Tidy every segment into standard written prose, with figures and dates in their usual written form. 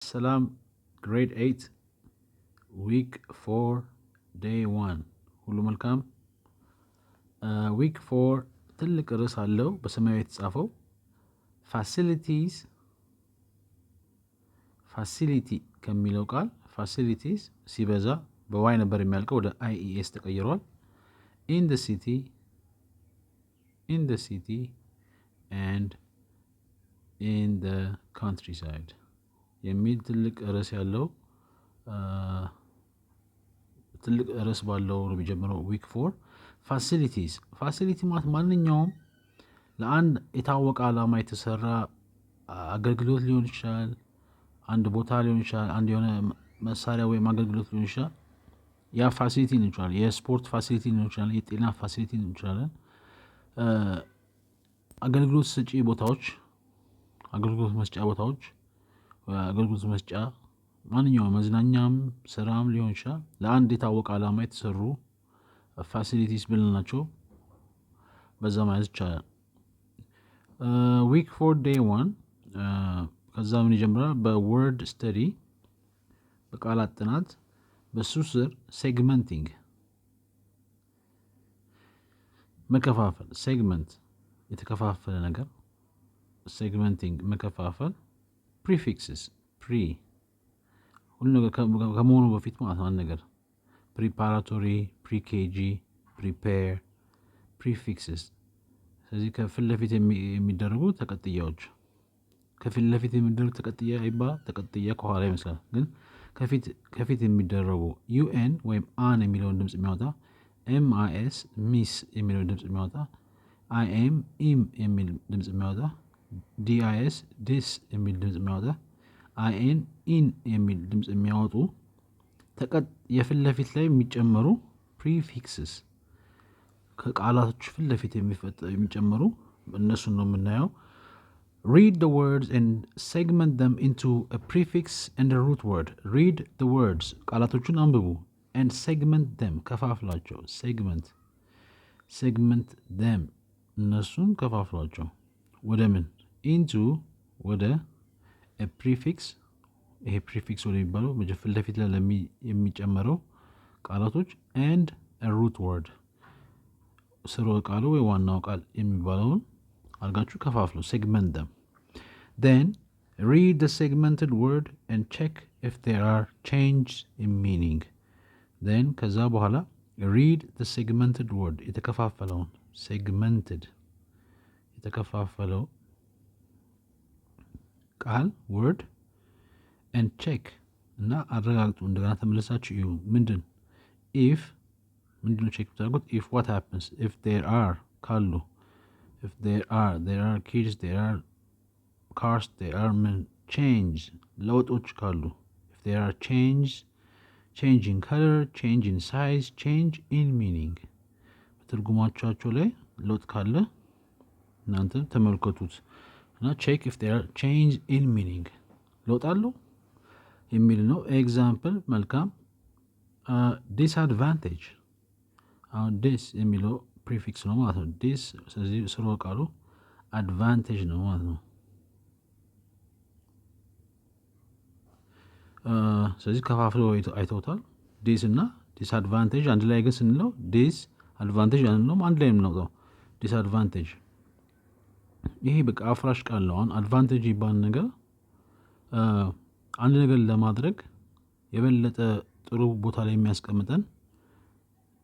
ሰላም grade 8 week 4 day 1 ሁሉ መልካም week 4 ትልቅ ርዕስ አለው በሰማያዊ የተጻፈው facility ከሚለው ቃል facilities ሲበዛ በዋይ ነበር የሚያልቀው ወደ ies ተቀይሯል in the city and in the countryside የሚል ትልቅ ርዕስ ያለው ትልቅ ርዕስ ባለው ነው የሚጀምረው week 4 facility ማለት ማንኛውም ለአንድ የታወቀ ዓላማ የተሰራ አገልግሎት ሊሆን ይችላል አንድ ቦታ ሊሆን ይችላል አንድ የሆነ መሳሪያ ወይም አገልግሎት ሊሆን ይችላል ያ ፋሲሊቲ ሊሆን ይችላል የስፖርት ፋሲሊቲ ሊሆን ይችላል የጤና ፋሲሊቲ ሊሆን ይችላል አገልግሎት ሰጪ ቦታዎች አገልግሎት መስጫ ቦታዎች አገልግሎት መስጫ ማንኛውም መዝናኛም ስራም ሊሆን ይችላል ለአንድ የታወቀ ዓላማ የተሰሩ ፋሲሊቲስ ብለናቸው በዛ ማለት ይቻላል week 4 day 1 ከዛ ምን ይጀምራል በword study በቃላት ጥናት በሱ ስር segmenting መከፋፈል segment የተከፋፈለ ነገር segmenting መከፋፈል prefixes ሁሉ ነገር ከመሆኑ በፊት ማለት ነው ነገር preparatory pre-kg prepare prefixes ስለዚህ ከፊት ለፊት የሚደረጉ ተቀጥያዎች ከፊት ለፊት የሚደረጉ ተቀጥያ ይባላል ተቀጥያ ከኋላ ይመስላል ግን ከፊት የሚደረጉ un ወይም an የሚለውን ድምጽ የሚያወጣ mis miss የሚለውን ድምጽ የሚያወጣ im im የሚል ድምጽ የሚያወጣ dis dis የሚል ድምጽ የሚያወጣ in in የሚል ድምጽ የሚያወጡ የፊት ለፊት ላይ የሚጨመሩ prefixes ከቃላቶች ፊት ለፊት የሚጨመሩ እነሱን ነው የምናየው read the words and segment them into a prefix and a root word read the words ቃላቶቹን አንብቡ and segment them ከፋፍላቸው segment them እነሱን ከፋፍሏቸው ወደ ምን into ወደ a prefix ይሄ prefix ወደ የሚባለው ፊት ለፊት ላይ የሚጨመረው ቃላቶች and a root word ስሩ ቃሉ ወይ ዋናው ቃል የሚባለውን አርጋችሁ ከፋፍሉ segment them then read the segmented word and check if there are changes in meaning then ከዛ በኋላ read the segmented word የተከፋፈለውን የተከፋፈለው ቃል word and check እና አረጋግጡ እንደገና ተመለሳችሁ እዩ ምንድነው ቼክ ብታደርጉት if what happens if there are ካሉ if there are kids there are cars there are change ለውጦች ካሉ if there are change in color change in size change in meaning በትርጉማቸው ላይ ለውጥ ካለ እናንተ ተመልከቱት እና check if there are change in meaning ለውጥ አለው የሚል ነው ኤግዛምፕል መልካም disadvantage አሁን this የሚለው prefix ነው ማለት ነው this ስለዚህ ስሩ ቃሉ advantage ነው ማለት ነው ስለዚህ ከፋፍለው አይተውታል this እና disadvantage አንድ ላይ ግን ስንለው disadvantage አንልም አንድ ላይ ነው disadvantage ይሄ በቃ አፍራሽ ቃል ነው advantage ይባል ነገር አንድ ነገር ለማድረግ የበለጠ ጥሩ ቦታ ላይ የሚያስቀምጠን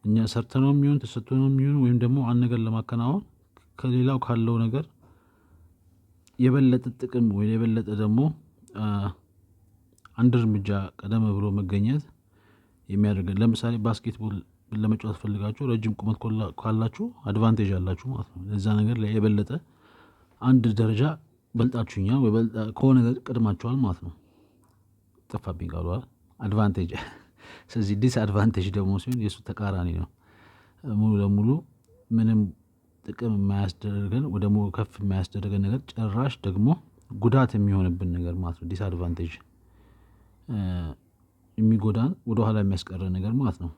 እኛ ሰርተነው የሚሆን ተሰጥቶነው የሚሆን ወይም ደግሞ አንድ ነገር ለማከናወን ከሌላው ካለው ነገር የበለጠ ጥቅም ወይ የበለጠ ደግሞ አንድ እርምጃ ቀደም ብሎ መገኘት የሚያደርገን ለምሳሌ ባስኬትቦል ለመጫወት ፈልጋችሁ ረጅም ቁመት ካላችሁ አድቫንቴጅ አላችሁ ማለት ነው ለዛ ነገር ላይ የበለጠ አንድ ደረጃ በልጣችሁኛ ወይ ከሆነ ነገር ቀድማችኋል ማለት ነው ጠፋብኝ ቃሉ አድቫንቴጅ ስለዚህ ዲስአድቫንቴጅ ደግሞ ሲሆን የሱ ተቃራኒ ነው ሙሉ ለሙሉ ምንም ጥቅም የማያስደርገን ወደ ሞ ከፍ የማያስደርገን ነገር ጭራሽ ደግሞ ጉዳት የሚሆንብን ነገር ማለት ነው ዲስአድቫንቴጅ የሚጎዳን ወደ ኋላ የሚያስቀረን ነገር ማለት ነው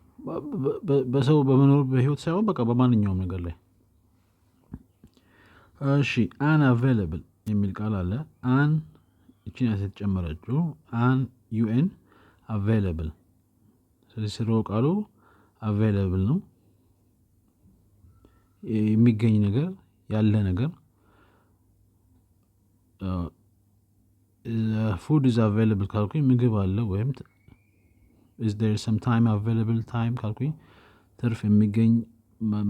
በሰው በመኖር በህይወት ሳይሆን በቃ በማንኛውም ነገር ላይ እሺ unavailable የሚል ቃል አለ እቺን ያስጨመረችው an un available ስለዚህ ስራው ቃሉ available ነው የሚገኝ ነገር ያለ ነገር food is available ካልኩኝ ምግብ አለ ወይም is there some time available time ካልኩኝ ትርፍ የሚገኝ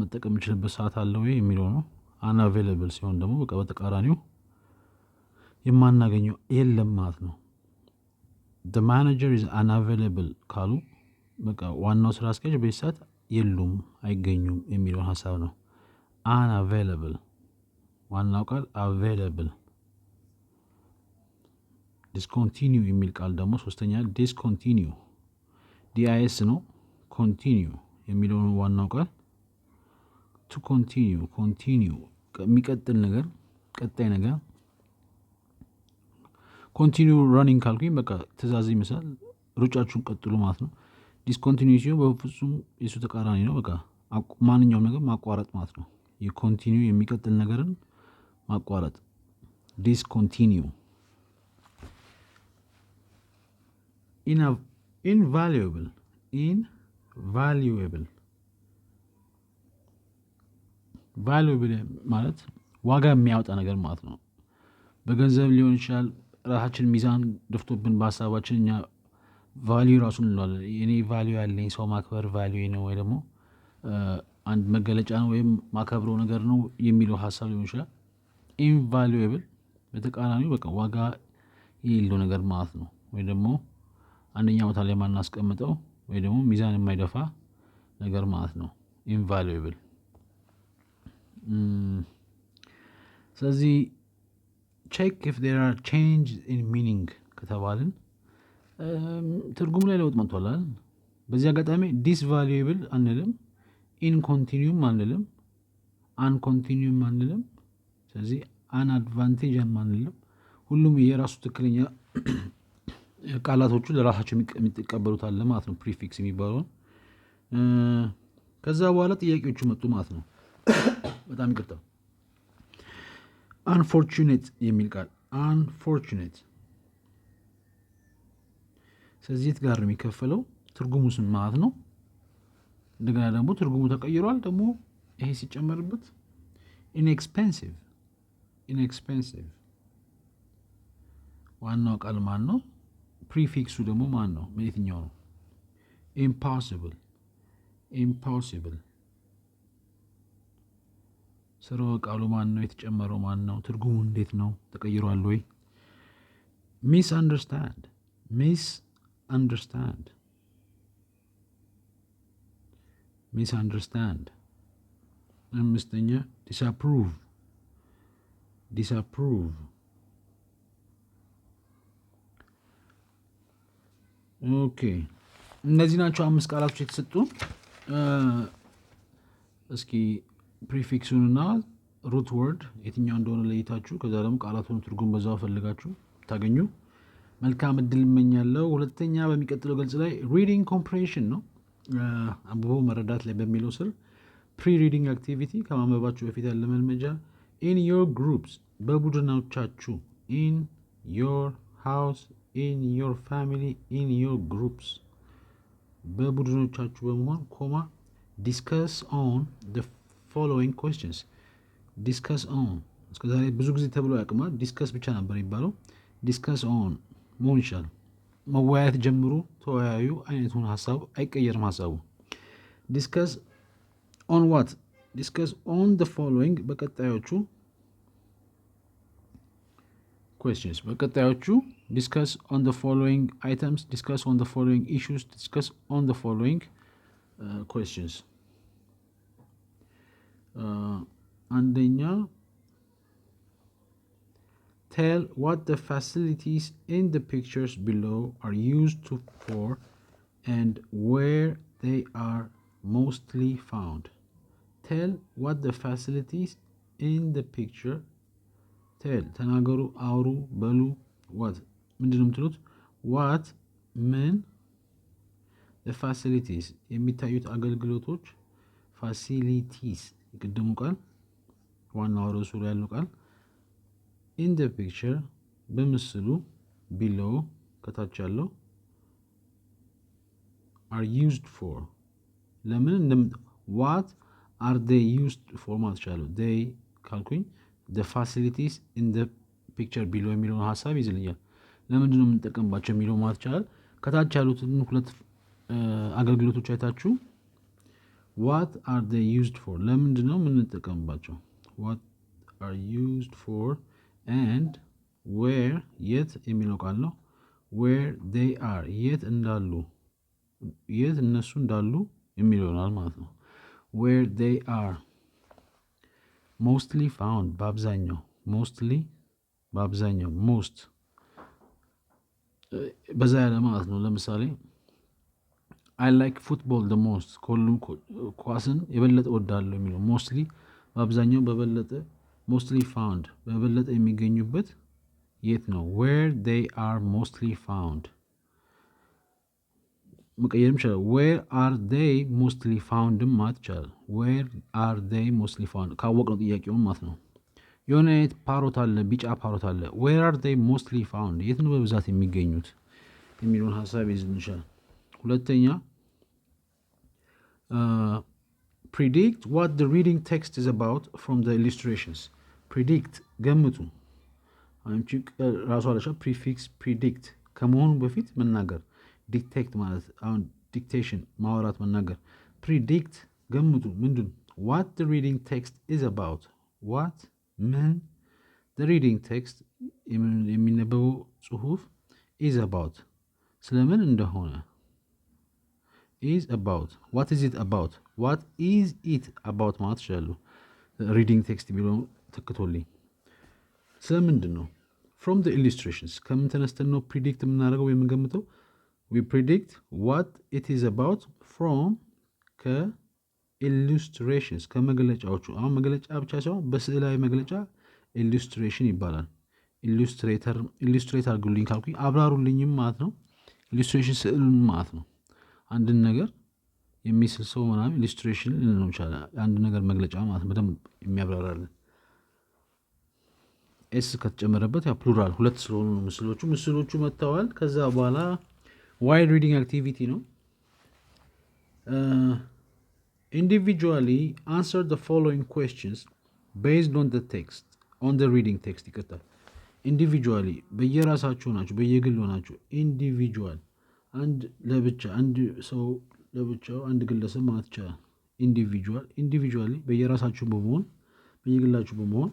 መጠቀም የምችልበት ሰዓት አለ ወይ የሚለው ነው unavailable ሲሆን ደግሞ በቃ በተቃራኒው የማናገኘው የለም ማለት ነው the manager is unavailable ካሉ በቃ ዋናው ስራ አስኪያጅ በሰዓት የሉም አይገኙም የሚለው ሐሳብ ነው unavailable ዋናው ቃል available discontinue የሚል ቃል ደግሞ ሶስተኛ discontinue dis ነው continue የሚለው ዋናው ቃል to continue የሚቀጥል ነገር ቀጣይ ነገር continue running ካልኩኝ በቃ ትእዛዝ ይመስላል ሩጫችሁን ቀጥሉ ማለት ነው discontinue ሲሆን በፍጹም የሱ ተቃራኒ ነው በቃ ማንኛውም ነገር ማቋረጥ ማለት ነው የcontinue የሚቀጥል ነገርን ማቋረጥ discontinue invaluable valuable ማለት ዋጋ የሚያወጣ ነገር ማለት ነው በገንዘብ ሊሆን ይችላል ራሳችን ሚዛን ደፍቶብን በሐሳባችን እኛ ቫልዩ ራሱን እንለዋለን የኔ ቫልዩ ያለኝ ሰው ማክበር ቫልዩ ነው ወይ ደግሞ አንድ መገለጫ ነው ወይም ማከብረው ነገር ነው የሚለው ሐሳብ ሊሆን ይችላል invaluable በተቃራኒው በቃ ዋጋ የሌለው ነገር ማለት ነው ወይ ደግሞ አንደኛ ቦታ ላይ ማናስቀምጠው ወይ ደግሞ ሚዛን የማይደፋ ነገር ማለት ነው invaluable ስለዚህ check if there are changes in meaning ከተባልን ትርጉም ላይ ለውጥ መጥቷል አይደል በዚህ አጋጣሚ disvaluable አንልም incontinuum አንልም uncontinuum አንልም ስለዚህ unadvantage አንልም ሁሉም የራሱ ትክክለኛ ቃላቶቹ ለራሳቸው የሚቀበሉት አለ ማለት ነው ፕሪፊክስ የሚባለው ከዛ በኋላ ጥያቄዎቹ መጡ ማለት ነው በጣም ይቅርታ unfortunate የሚል ቃል unfortunate ስለዚህ ጋር የሚከፈለው ትርጉሙ ስም ማለት ነው እንደገና ደግሞ ትርጉሙ ተቀይሯል ደግሞ ይሄ ሲጨመርበት inexpensive ዋናው ቃል ማን ነው ፕሪፊክሱ ደግሞ ማን ነው የትኛው ነው impossible ስራው ቃሉ ማን ነው የተጨመረው ማን ነው ትርጉሙ እንዴት ነው ተቀይሯል ወይ misunderstand አምስተኛ disapprove ኦኬ እነዚህ ናቸው አምስት ቃላቶች የተሰጡ እስኪ ፕሪፊክሱንና ሩት ወርድ የትኛው እንደሆነ ለይታችሁ ከዛ ደግሞ ቃላቱን ትርጉም በዛው ፈልጋችሁ ታገኙ መልካም እድል እመኛለሁ ሁለተኛ በሚቀጥለው ገልጽ ላይ reading comprehension ነው አንብቦ መረዳት ላይ በሚለው ስር pre-reading activity ከማንበባችሁ በፊት ያለ መልመጃ in your groups በቡድኖቻችሁ in your house in your family in your groups በቡድኖቻችሁ በመሆን ኮማ discuss on the following questions discuss on እስከዛሬ ብዙ ጊዜ ተብሎ ያቅማል ዲስከስ ብቻ ነበር ይባለው discuss on መሆን ይችላል መወያየት ጀምሩ ተወያዩ አይነቱን ሐሳብ አይቀየርም ሐሳቡ discuss on what discuss on the following በቀጣዮቹ questions በቀጣዮቹ discuss on the following items discuss on the following issues discuss on the following questions አንደኛ tell what the facilities in the pictures below are used for and where they are mostly found tell what the facilities in the picture tell ተናገሩ አውሩ በሉ what ምንድነው የምትሉት what ምን the facilities የሚታዩት አገልግሎቶች facilities የቅድሙ ቃል ዋናው ርዕሱ ላይ ያለው ቃል in the picture በምስሉ below ከታች ያለው are used for ለምን what are they used for ማለት ይችላል they ካልኩኝ the facilities in the picture below የሚለውን ሐሳብ ይዝልኛል ለምንድን ነው የምንጠቀምባቸው የሚለው ማለት ይችላል ከታች ያሉትን ሁለት አገልግሎቶች አይታችሁ what are they used for ለምንድን ነው የምንጠቀምባቸው what are used for and where yet የሚለው ቃል ነው where they are yet እንዳሉ የት እነሱ እንዳሉ የሚለውናል ማለት ነው where they are mostly found በአብዛኛው mostly በአብዛኛው most በዛ ያለ ማለት ነው ለምሳሌ I like football the most ሁሉም ኳስን የበለጠ ወዳለሁ የሚለው mostly በአብዛኛው በበለጠ mostly found በበለጠ የሚገኙበት የት ነው where they are mostly found መቀየርም ይችላል where are they mostly found ማለት ይችላል where are they mostly found ካወቅነው ጥያቄውን ማለት ነው የሆነ አይነት ፓሮት አለ ቢጫ ፓሮት አለ where are they mostly found የት ነው በብዛት የሚገኙት የሚለውን ሐሳብ ይዘን ይችላል ሁለተኛ predict what the reading text is about from the illustrations predict ገምቱ አንቺ ራሱ አለሻ prefix predict ከመሆኑ በፊት መናገር ዲክቴክት ማለት አሁን ዲክቴሽን ማውራት መናገር predict ገምቱ ምንድን what the reading text is about what ምን the reading text የሚነበበው ጽሁፍ is about ስለምን እንደሆነ is about what is it about what is it about ማለት ይችላሉ reading text የሚለው ተክቶልኝ ስለምንድን ነው from the illustrations ከምን ተነስተን ነው predict የምናደርገው ወይም የምንገምተው we predict what it is about from illustrations ከመግለጫዎቹ አሁን መግለጫ ብቻ ሳይሆን በስዕላዊ መግለጫ illustration ይባላል illustrate አድርጉልኝ ካልኩኝ አብራሩልኝም ማለት ነው illustration ስዕሉን ማለት ነው አንድን ነገር የሚስል ሰው ምናምን illustration ልንለው ይችላል አንድ ነገር መግለጫ ማለት በደንብ የሚያብራራልን ኤስ ከተጨመረበት ያ ፕሉራል ሁለት ስለሆኑ ምስሎቹ መጥተዋል ከዛ በኋላ wide reading activity ነው individually answer the following questions based on the text on the reading text ይቀጥላል individually በየራሳችሁ ናችሁ በየግል ሆናችሁ individual አንድ ለብቻ አንድ ሰው ለብቻው አንድ ግለሰብ ማለት ይችላል individually በየራሳችሁ በመሆን በየግላችሁ በመሆን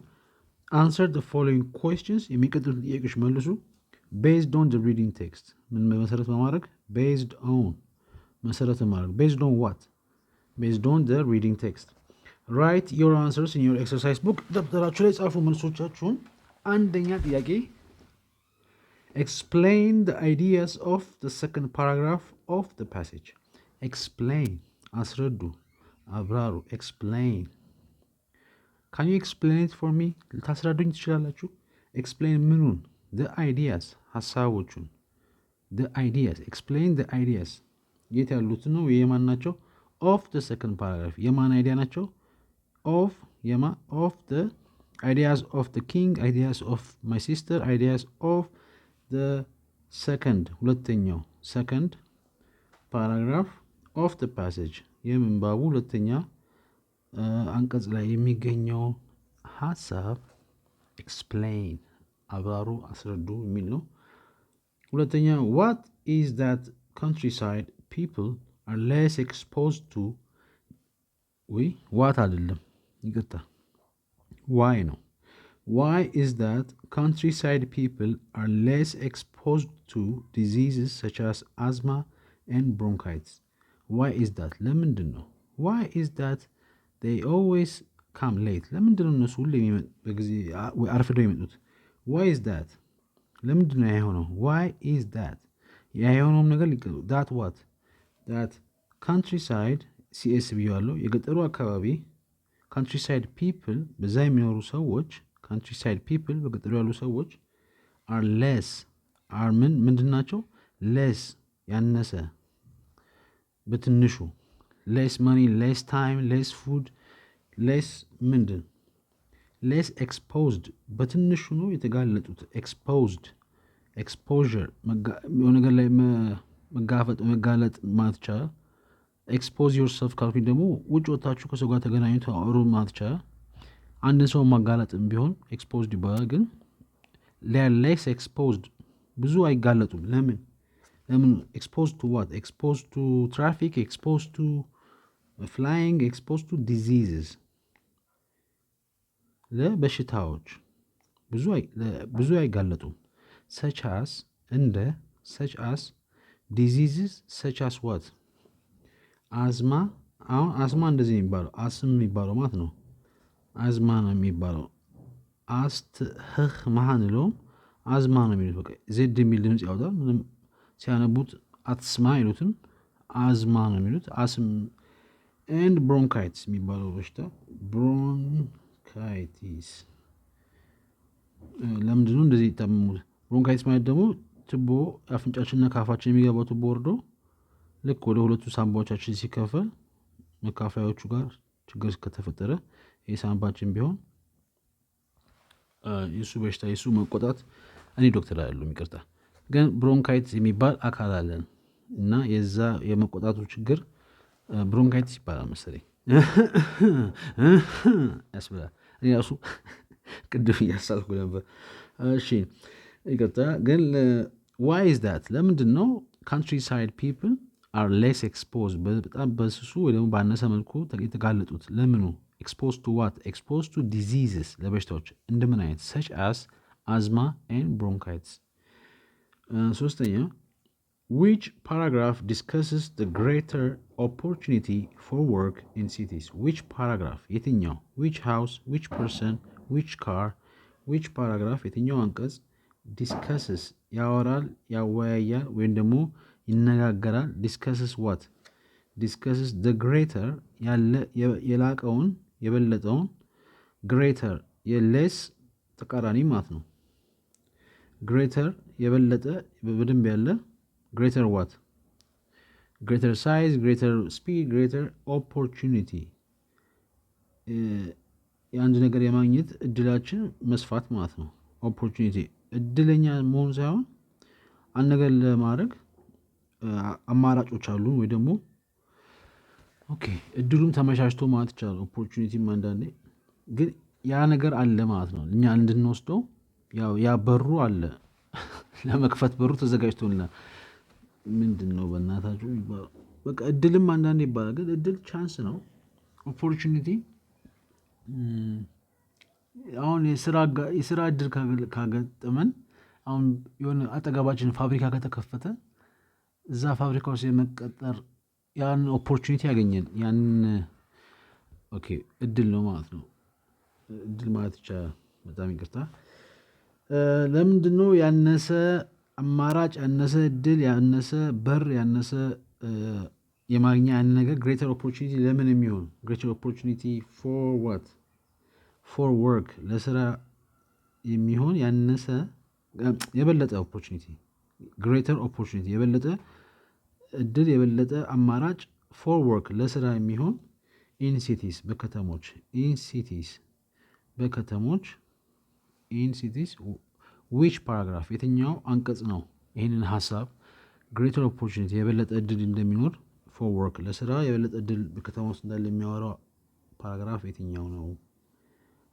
answer the following questions የሚቀጥሉት ጥያቄዎች መልሱ based on the reading text ምን መሰረት በማድረግ based on መሰረት በማድረግ based on what based on the reading text write your answers in your exercise book ደብተራችሁ ላይ ጻፉ መልሶቻችሁን አንደኛ ጥያቄ explain the ideas of the second paragraph of the passage explain አስረዱ አብራሩ explain can you explain it for me ልታስረዱኝ ትችላላችሁ explain ምኑን the ideas ሐሳቦቹን the ideas explain the ideas የት ያሉት ነው የማን ናቸው of the second paragraph የማን አይዲያ ናቸው of the ideas of the king ideas of my sister ideas of the ሁለተኛው second paragraph of the passage የምንባቡ ሁለተኛ አንቀጽ ላይ የሚገኘው ሐሳብ explain አብራሩ አስረዱ የሚል ነው ሁለተኛ what is that countryside people are less exposed to what አይደለም ይቅርታ why ነው why is that countryside people are less exposed to diseases such as asthma and bronchitis why is that ለምንድን ነው why is that they always come late ለምንድን ነው እነሱ ሁሌ በጊዜ አርፍደው የሚመጡት why is that ለምንድን ነው የሆነው why is that የሆነው ነገር ሊቀሩ that what that countryside csb ያለው የገጠሩ አካባቢ countryside people በዛ የሚኖሩ ሰዎች countryside people በገጠሩ ያሉ ሰዎች are less are ምንድናቸው less ያነሰ በትንሹ less money less time less food less less exposed በትንሹ ነው የተጋለጡት exposed exposure የሆነ ነገር ላይ መጋለጥ ማለት ይቻላል። expose yourself ካልኩኝ ደግሞ ውጭ ወጣችሁ ከሰው ጋር ተገናኝቶ አውሩ ማለት ይቻላል። አንድ ሰው ማጋለጥም ቢሆን exposed ይባላል። ግን less exposed ብዙ አይጋለጡም። ለምን exposed to what? exposed to traffic, exposed to flying, exposed to diseases ለበሽታዎች ብዙ አይጋለጡም። such as እንደ such as diseases such as what? አዝማ አሁን አዝማ እንደዚህ የሚባለው አስም የሚባለው ማለት ነው። አዝማ ነው የሚባለው። አስት ህህ ማንለውም አዝማ ነው የሚሉት። በቃ ዜድ የሚል ድምጽ ያወጣል። ምንም ሲያነቡት አትስማ አይሉትም፣ አዝማ ነው የሚሉት። አስም and bronchitis የሚባለው በሽታ bronchitis ለምንድነው እንደዚህ ይታመሙት? ብሮንካይቲስ ማለት ደግሞ ትቦ አፍንጫችንና ካፋችን የሚገባው ትቦ ወርዶ ልክ ወደ ሁለቱ ሳምባዎቻችን ሲከፈል መካፈያዎቹ ጋር ችግር ከተፈጠረ የሳምባችን ቢሆን የሱ በሽታ የሱ መቆጣት እኔ ዶክተር አይደለሁም ይቅርታ፣ ግን ብሮንካይቲስ የሚባል አካል አለን እና የዛ የመቆጣቱ ችግር ብሮንካይቲስ ይባላል መሰለኝ ያስብላል። እኔ ራሱ ቅድም እያሳልኩ ነበር። እሺ ይቅርታ። ግን why is that? ለምንድን ነው countryside people are less exposed በጣም በስሱ ወይ ደግሞ ባነሰ መልኩ የተጋለጡት? ለምኑ? exposed to what? exposed to diseases ለበሽታዎች እንደምን አይነት? such as asthma and bronchitis። ሶስተኛ which paragraph discusses the greater opportunity for work in cities? which paragraph የትኛው? which house, which person, which car, which paragraph የትኛው አንቀጽ discusses ያወራል፣ ያወያያል ወይም ደግሞ ይነጋገራል? discusses what? discusses the greater የላቀውን የበለጠውን፣ greater የሌስ ተቃራኒ ማለት ነው። greater የበለጠ በደንብ ያለ፣ greater what? greater size, greater speed, greater opportunity የአንድ ነገር የማግኘት እድላችን መስፋት ማለት ነው። opportunity እድለኛ መሆን ሳይሆን አንድ ነገር ለማድረግ አማራጮች አሉ ወይ ደግሞ ኦኬ እድሉም ተመቻችቶ ማለት ይቻላል። opportunityም አንዳንዴ ግን ያ ነገር አለ ማለት ነው። እኛ እንድንወስደው ያ በሩ አለ ለመክፈት በሩ ተዘጋጅቶልናል። ምንድነው በእናታችሁ ይባላል። በቃ እድልም አንዳንዴ ይባላል። ግን እድል ቻንስ ነው። opportunity አሁን የስራ እድል ካገጠመን አሁን የሆነ አጠገባችን ፋብሪካ ከተከፈተ እዛ ፋብሪካ ውስጥ የመቀጠር ያን ኦፖርቹኒቲ ያገኘን ያን ኦኬ እድል ነው ማለት ነው። እድል ማለት ይቻላል። በጣም ይቅርታ። ለምንድነው ያነሰ አማራጭ፣ ያነሰ እድል፣ ያነሰ በር፣ ያነሰ የማግኛ ያን ነገር greater opportunity ለምን የሚሆን greater opportunity for what? for work ለስራ የሚሆን ያነሰ የበለጠ opportunity greater opportunity የበለጠ እድል፣ የበለጠ አማራጭ for work ለስራ የሚሆን in cities በከተሞች in cities በከተሞች in cities which paragraph የትኛው አንቀጽ ነው ይሄንን ሐሳብ greater opportunity የበለጠ እድል እንደሚኖር for work ለስራ የበለጠ እድል በከተማ ውስጥ እንዳለ የሚያወራው ፓራግራፍ የትኛው ነው?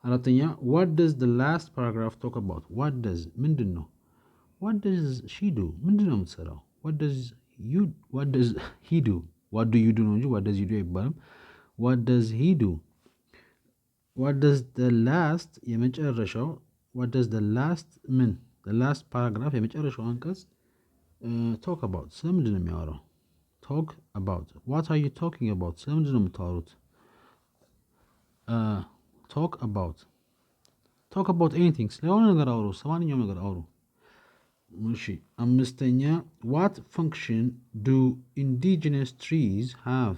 አራተኛ what does the last paragraph talk about? what does ምንድን ነው? what does she do? ምንድን ነው የምትሰራው? what does he do? what do you do ነው እንጂ what does you do አይባልም። what does he do? what does the last የመጨረሻው what does the last ምን the last paragraph የመጨረሻው አንቀጽ talk about ስለምንድን ነው የሚያወራው? talk about what are you talking about? ስለምንድን ነው የምታወሩት? talk about anything ስለሆነ ነገር አውሩ፣ ስለማንኛውም ነገር አውሩ። እሺ አምስተኛ what function do indigenous trees have?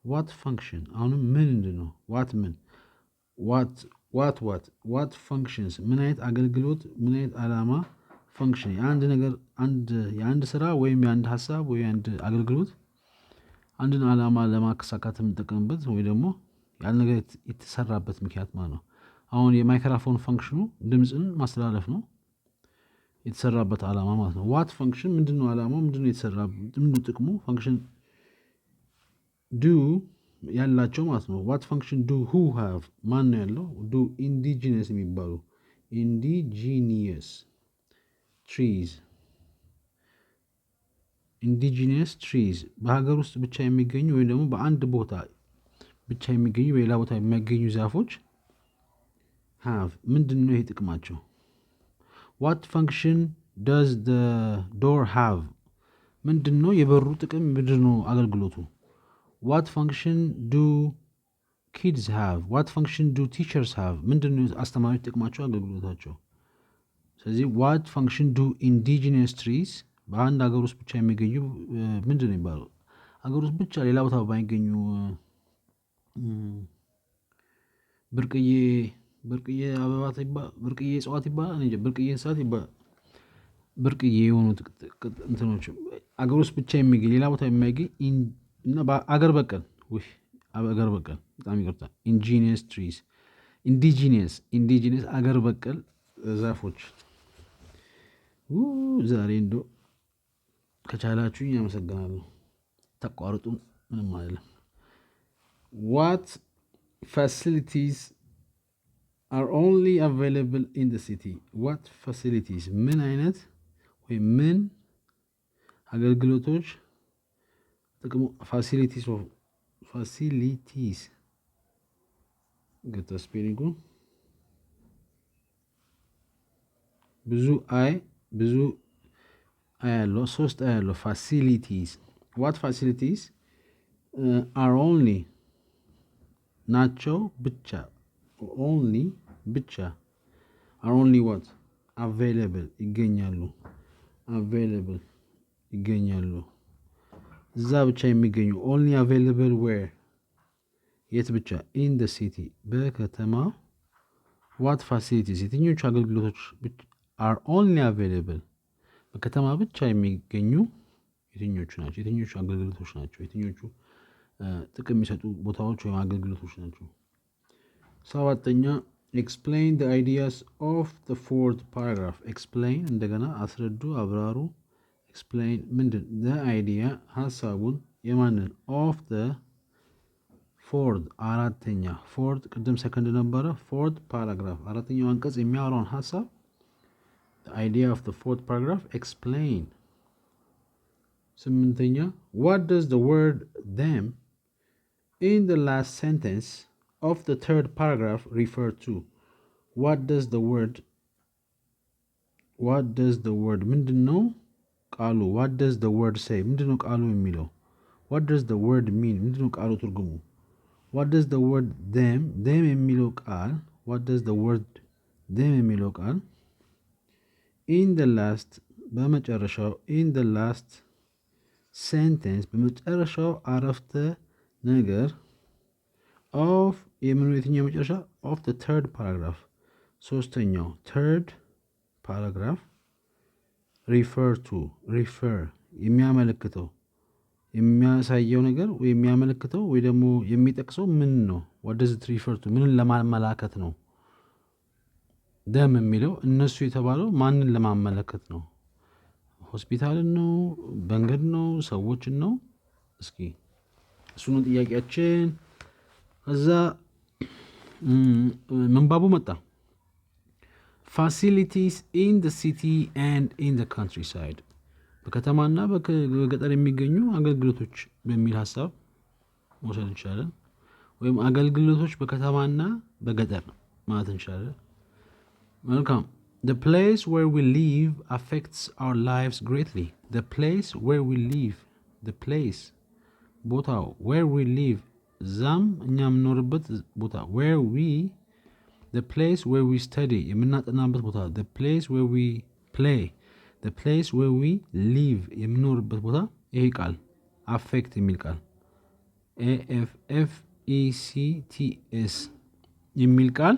what function አሁንም ምንድን ነው? what functions ምን አይነት አገልግሎት፣ ምን አይነት ዓላማ function የአንድ ነገር የአንድ ስራ ወይም የአንድ ሐሳብ ወይ የአንድ አገልግሎት አንድን ዓላማ ለማሳካት የምንጠቀምበት ወይ ደግሞ ያን ነገር የተሰራበት ምክንያት ማለት ነው። አሁን የማይክሮፎን ፈንክሽኑ ድምጽን ማስተላለፍ ነው። የተሰራበት ዓላማ ማለት ነው። ዋት ፈንክሽን ምንድነው ዓላማው? ምንድነው የተሰራ ምንድነው ጥቅሙ? ፈንክሽን ዱ ያላቸው ማለት ነው። ዋት ፈንክሽን ዱ ሁ ሃቭ ማን ነው ያለው? ዱ ኢንዲጂነስ የሚባሉ ኢንዲጂኒየስ ትሪዝ ኢንዲጂነስ ትሪዝ በሀገር ውስጥ ብቻ የሚገኙ ወይም ደግሞ በአንድ ቦታ ብቻ የሚገኙ በሌላ ቦታ የሚገኙ ዛፎች ሃቭ ምንድነው ይሄ ጥቅማቸው? ዋት ፈንክሽን ዶዝ ዘ ዶር ሃቭ ምንድነው የበሩ ጥቅም? ምንድነው አገልግሎቱ? ዋት ፈንክሽን ዱ ኪድስ ሃቭ ዋት ፈንክሽን ዱ ቲቸርስ ሃቭ ምንድነው አስተማሪዎች ጥቅማቸው አገልግሎታቸው? ስለዚህ ዋት ፈንክሽን ዱ ኢንዲጂነስ ትሪዝ በአንድ ሀገር ውስጥ ብቻ የሚገኙ ምንድነው የሚባለው? ሀገር ውስጥ ብቻ ሌላ ቦታ ባይገኙ ብርቅዬ አበባት ብርቅዬ እጽዋት ይባላል እንጂ ብርቅዬ እንስሳት ይባላል። ብርቅዬ የሆኑት እንትኖች አገር ውስጥ ብቻ የሚገኝ ሌላ ቦታ የማይገኝ እና አገር በቀል አገር በቀል በጣም ይቅርታ ኢንጂኒየስ ትሪስ ኢንዲጂነስ አገር በቀል ዛፎች። ዛሬ እንደው ከቻላችሁኝ አመሰግናለሁ። ተቋርጡ ምንም አይደለም። ዋት ፋሲሊቲስ are only available in the city what facilities ምን አይነት ወይ ምን አገልግሎቶች ጥቅሙ ፋሲሊቲስ ገታ ስፔሊንጉ ብዙ አይ ያለው 3 አይ ያለው ፋሲሊቲስ what facilities are only ናቸው ብቻ only ብቻ are only what available ይገኛሉ እዛ ብቻ የሚገኙ only available where የት ብቻ in the city በከተማ what facilities የትኞቹ አገልግሎቶች are only available በከተማ ብቻ የሚገኙ የትኞቹ ናቸው? የትኞቹ አገልግሎቶች ናቸው? የትኞቹ ጥቅም የሚሰጡ ቦታዎች ወይም አገልግሎቶች ናቸው? ሰባተኛ explain the ideas of the fourth paragraph explain እንደገና አስረዱ አብራሩ explain ምንድን the idea ሐሳቡን የማንን of the fourth አራተኛ fourth ቅድም ሰከንድ ነበረ fourth paragraph አራተኛው አንቀጽ የሚያወራውን ሐሳብ the idea of the fourth paragraph explain ስምንተኛ what does the word them in the last sentence of the third paragraph refer to what does the word ምንድነው ቃሉ what does the word say ምንድነው ቃሉ የሚለው what does the word mean ምንድነው ቃሉ ትርጉሙ what does the word them የሚለው ቃል what does the word them የሚለው ቃል in the last በመጨረሻው in the last sentence በመጨረሻው አረፍተ ነገር of የትኛው መጨረሻ of the third paragraph ሶስተኛው third paragraph refer የሚያመለክተው የሚያሳየው ነገር ወይ የሚያመለክተው ወይ ደግሞ የሚጠቅሰው ምን ነው? what does it refer to ምንን ለማመላከት ነው? ደም የሚለው እነሱ የተባለው ማንን ለማመለከት ነው? ሆስፒታልን ነው? መንገድ ነው? ሰዎችን ነው? እስኪ እሱ ነው ጥያቄያችን። ከዛ ምንባቡ መጣ facilities in the city and in the countryside በከተማና በገጠር የሚገኙ አገልግሎቶች በሚል ሐሳብ መውሰድ እንችላለን። ወይም አገልግሎቶች በከተማና በገጠር ማለት እንችላለን። መልካም the place where we live affects our lives greatly the place where we live the place ቦታው where we live ዛም እኛ የምንኖርበት ቦታ where we the place where we study የምናጠናበት ቦታ the place where we play the place where we live የምንኖርበት ቦታ ይሄ ቃል affect የሚል ቃል affects የሚል ቃል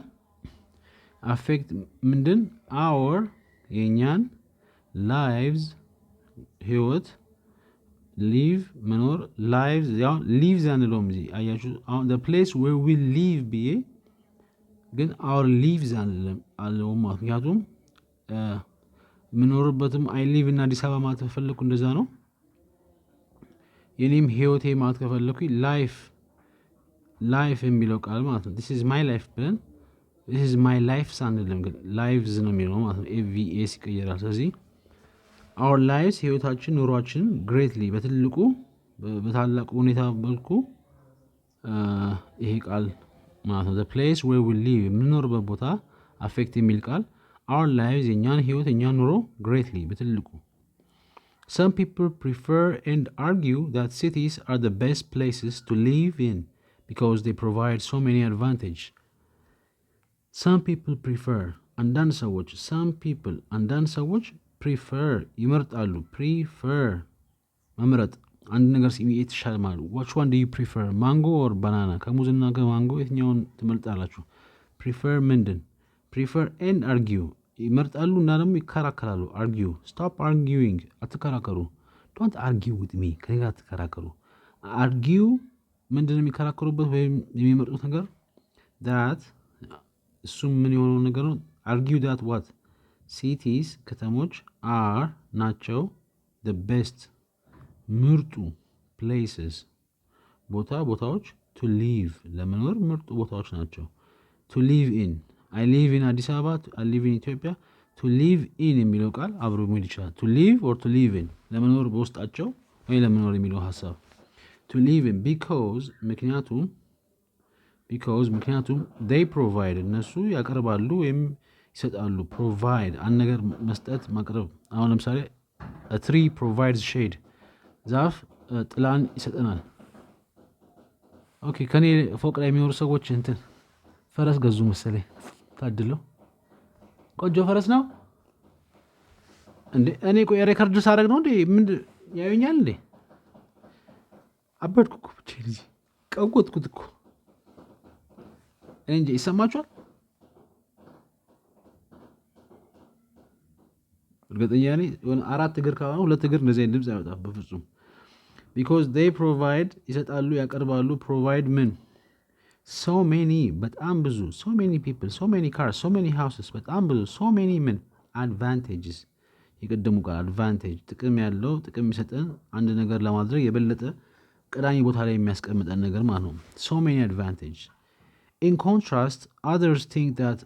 affect ምንድን our የኛን lives ህይወት live መኖር lives ያው lives አንለውም እዚህ አያችሁ አሁን the place where we live ብዬ ግን our lives አንለውም ምክንያቱም የምኖርበትም አይ ሊቭ እና አዲስ አበባ ማለት ከፈለኩ እንደዛ ነው። የኔም ህይወቴ ማለት ከፈለኩ ላይፍ የሚለው ቃል ማለት ነው። this is my life ብለን this is my life ሳንልም ግን lives ነው የሚለው ማለት ነው። ኤቪኤስ ይቀየራል። ስለዚህ our lives ህይወታችን ኑሯችን greatly በትልቁ በታላቁ ሁኔታ መልኩ ይሄ ቃል ማለት ነው። the place where we live የምንኖርበት ቦታ affect የሚል ቃል our lives የኛን ህይወት የኛን ኑሮ greatly በትልቁ some people prefer and argue that cities are the best places to live in because they provide so many advantages. Some people prefer አንዳንድ ሰዎች prefer ይመርጣሉ prefer መምረጥ አንድ ነገር የተሻለ ማለት which one do you prefer mango or banana ከሙዝና ከማንጎ የትኛውን ትመርጣላችሁ? prefer ምንድን prefer and argue ይመርጣሉ እና ደግሞ ይከራከራሉ argue stop arguing አትከራከሩ don't argue with me ከኔ ጋር አትከራከሩ argue ምንድን ነው የሚከራከሩበት ወይም የሚመርጡት ነገር that እሱም ምን የሆነው ነገር ነው argue that what cities ከተሞች are ናቸው the best ምርጡ places ቦታዎች to live ለመኖር ምርጡ ቦታዎች ናቸው to live in I live in አዲስ አበባ I live in ኢትዮጵያ to live in የሚለው ቃል አብሮ መሄድ ይችላል to live or to live in ለመኖር በውስጣቸው ወይ ለመኖር የሚለው ሐሳብ to live in because ምክንያቱም they provide እነሱ ያቀርባሉ ወይም ይሰጣሉ provide አንድ ነገር መስጠት ማቅረብ አሁን ለምሳሌ a tree provides shade ዛፍ ጥላን ይሰጠናል ኦኬ ከኔ ፎቅ ላይ የሚኖሩ ሰዎች እንትን ፈረስ ገዙ መሰለኝ ታድለው ቆንጆ ፈረስ ነው እንዴ እኔ ቆይ ሬከርድ ሳደርግ ነው እንዴ ምን ያዩኛል እንዴ አበድኩ እኮ ብቻ ልጅ ቀውጥኩት እኮ እንጂ ይሰማችኋል እርግጠኛ ነኝ የሆነ አራት እግር ካሆነ ሁለት እግር እንደዚህ አይነት ድምፅ አይወጣም በፍጹም because they provide ይሰጣሉ ያቀርባሉ provide ምን so many በጣም ብዙ so many people so many cars so many houses በጣም ብዙ so many ምን advantages የቀደሙ ቃል advantage ጥቅም ያለው ጥቅም የሚሰጠን አንድ ነገር ለማድረግ የበለጠ ቀዳሚ ቦታ ላይ የሚያስቀምጠን ነገር ማለት ነው so many advantages in contrast others think that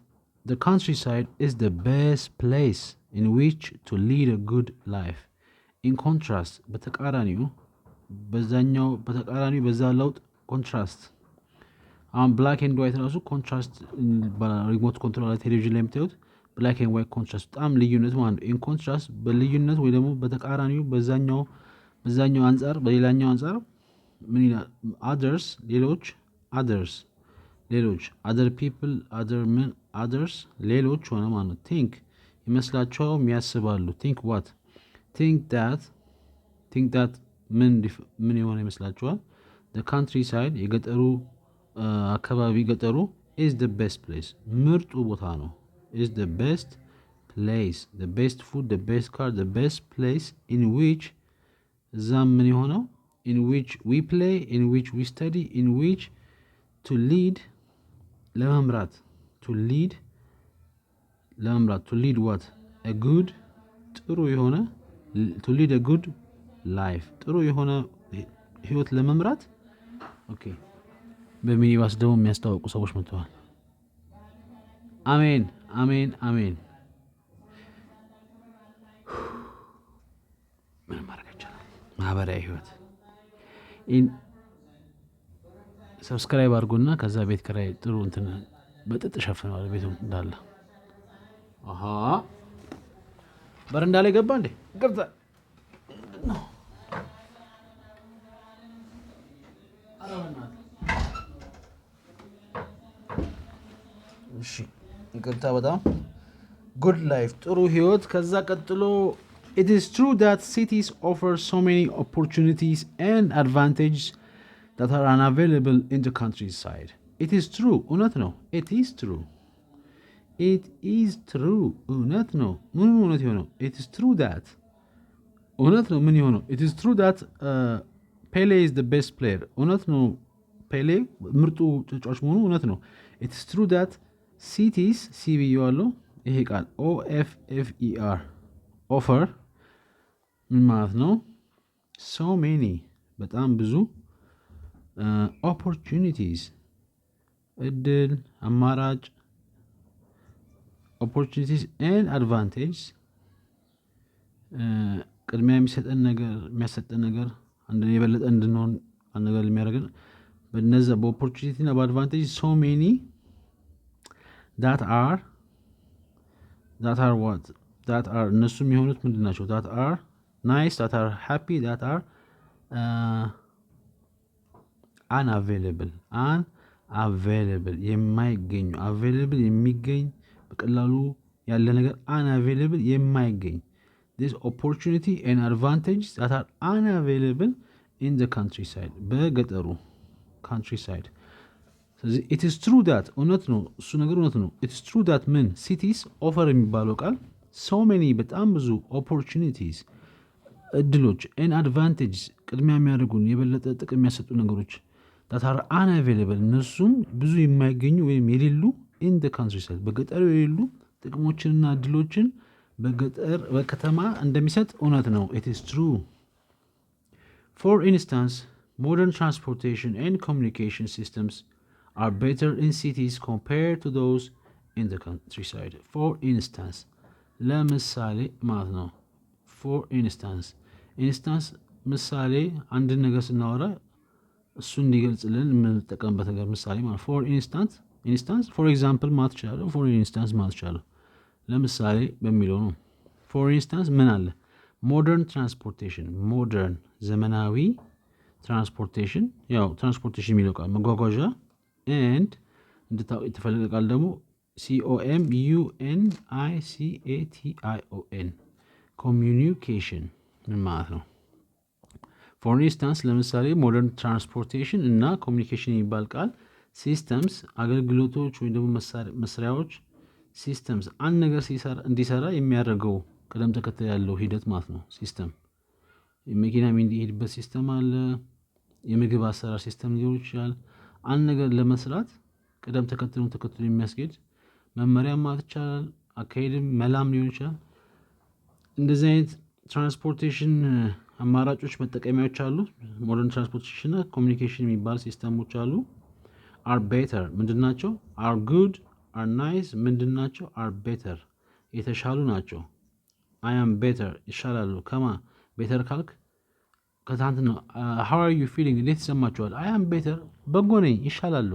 the countryside is the best place in which to lead a good life in contrast በተቃራኒው በዛ ለውጥ ኮንትራስት አሁን ብላክ ኤንድ ዋይት ራሱ ኮንትራስት ሪሞት ኮንትሮል ቴሌቪዥን ላይ የምታዩት ብላክ ኤንድ ዋይት ኮንትራስት በጣም ልዩነት ማለት ነው ኢን ኮንትራስት በልዩነት ወይ ደግሞ በተቃራኒው በዛኛው አንፃር በሌላኛው አንፃር ምን ይላል others ሌሎች other people others ሌሎች ሆነ ማለት ነው think ይመስላቸው የሚያስባሉ think that ምን የሆነ ይመስላችኋል the countryside የገጠሩ አካባቢ ገጠሩ is the best place ምርጡ ቦታ ነው is the best place the best food the best car the best place in which እዛም ምን የሆነው in which we play in which we study in which to lead ለመምራት to lead what a good ጥሩ የሆነ to lead a good life ጥሩ የሆነ ህይወት ለመምራት ኦኬ በሚኒባስ ደግሞ የሚያስተዋውቁ ሰዎች መጥተዋል አሜን ምን ማድረግ ይቻላል ማህበራዊ ህይወት ሰብስክራይብ አድርጉና ከዛ ቤት ኪራይ ጥሩ እንትን በጥጥ ሸፍነዋል ቤቱ እንዳለ በረንዳ ላይ ገባ እንዴ ገብታ እሺ ይቅርታ በጣም good life ጥሩ ህይወት ከዛ ቀጥሎ it is true that cities offer so many opportunities and advantages that are unavailable in the countryside it is true እውነት ነው it is true እውነት ነው ምን እውነት ይሆነው it is true that እውነት ነው ምን ይሆነው it is true that Pele is the best player እውነት ነው ፔሌ ምርጡ ተጫዋች መሆኑ እውነት ነው it is true that cities ሲቪዩ አለው ይሄ ቃል offer ኦፈር ምን ማለት ነው? so many በጣም ብዙ opportunities እድል አማራጭ opportunities and advantage ቅድሚያ የሚያሰጠን ነገር የበለጠ እንድንሆን አንድ ነገር የሚያደርገን በነዛ በኦፖርቹኒቲ እና በአድቫንቴጅ so many that are what that are እነሱ የሚሆኑት ምንድን ናቸው? that are nice, that are happy, that are unavailable የማይገኙ available የሚገኝ በቀላሉ ያለ ነገር unavailable የማይገኝ this opportunity and advantages that are unavailable in the countryside በገጠሩ countryside ስለዚህ it is true that እውነት ነው እሱ ነገር እውነት ነው it is true that ምን cities offer የሚባለው ቃል so many በጣም ብዙ opportunities እድሎች and advantages ቅድሚያ የሚያደርጉን የበለጠ ጥቅም የሚያሰጡ ነገሮች that are unavailable እነሱም ብዙ የማይገኙ ወይም የሌሉ in the countryside በገጠሩ የሌሉ ጥቅሞችንና እድሎችን በከተማ እንደሚሰጥ እውነት ነው it is true. For instance, modern transportation and communication systems are better in cities compared to those in the countryside. For instance, ለምሳሌ ማለት ነው for instance ምሳሌ አንድ ነገር ስናወራ እሱ እንዲገልጽልን የምንጠቀምበት ነገር ምሳሌ ማለት for instance for example ማለት ይችላል for instance ማለት ይችላል ለምሳሌ በሚለው ነው for instance ምን አለ modern transportation modern ዘመናዊ transportation ያው transportation የሚለው ቃል መጓጓዣ and እንድታውቁ የተፈለገ ቃል ደግሞ communication communication ምን ማለት ነው for instance ለምሳሌ modern transportation እና communication የሚባል ቃል systems አገልግሎቶች ወይ ደግሞ መስሪያዎች ሲስተምስ አንድ ነገር እንዲሰራ የሚያደርገው ቅደም ተከተል ያለው ሂደት ማለት ነው ሲስተም የመኪና የሚሄድበት ሲስተም አለ የምግብ አሰራር ሲስተም ሊሆን ይችላል አንድ ነገር ለመስራት ቅደም ተከተሉን ተከትሎ የሚያስኬድ መመሪያ ማለት ይቻላል አካሄድም መላም ሊሆን ይችላል እንደዚህ አይነት ትራንስፖርቴሽን አማራጮች መጠቀሚያዎች አሉ ሞደርን ትራንስፖርቴሽን እና ኮሚኒኬሽን የሚባል ሲስተሞች አሉ are better ምንድናቸው are good are nice ምንድናቸው are better የተሻሉ ናቸው I am better ይሻላሉ ከማ better ካልክ ከታንት ነው how are you feeling እንዴት ይሰማችኋል I am better በጎ ነኝ ይሻላሉ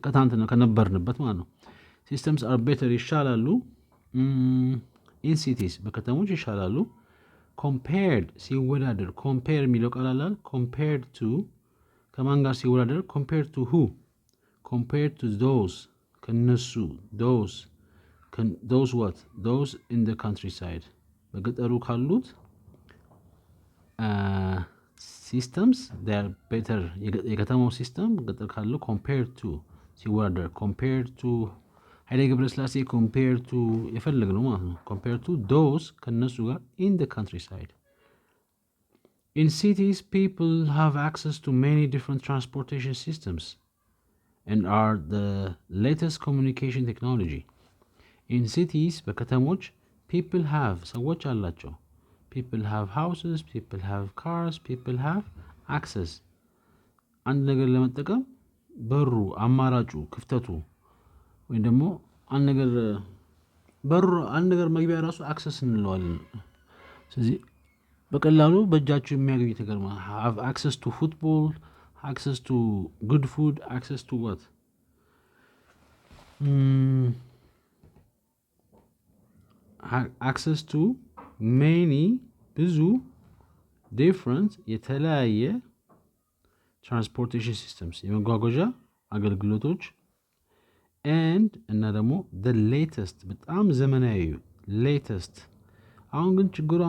ከታንት ነው ከነበርንበት ማለት ነው systems are better ይሻላሉ in cities በከተሞች ይሻላሉ compared ሲወዳደር compare የሚለው ቃል አለ compared to ከማን ጋር ሲወዳደር compared to who compared to those ከነሱ those what those in the countryside በገጠሩ ካሉት systems they are better የከተማው ሲስተም ገጠር ካለው compared to ሲወዳደር compared to ኃይለ ገብረስላሴ compared to የፈለግነው ማለት ነው compared to those ከነሱ ጋር in the countryside in cities people have access to many different transportation systems and are the latest communication technology in cities በከተሞች people have ሰዎች አላቸው people have houses people have cars people have access አንድ ነገር ለመጠቀም በሩ አማራጩ ክፍተቱ ወይ ደግሞ አንድ ነገር መግቢያ ራሱ access እንለዋለን ስለዚህ በቀላሉ በእጃችሁ የሚያገኙት ነገር ማለት have access to football access to good food access to what access to many ብዙ different የተለያየ transportation systems የመጓጓዣ አገልግሎቶች and እና ደግሞ the latest በጣም ዘመናዊ latest አሁን ግን ችግሩ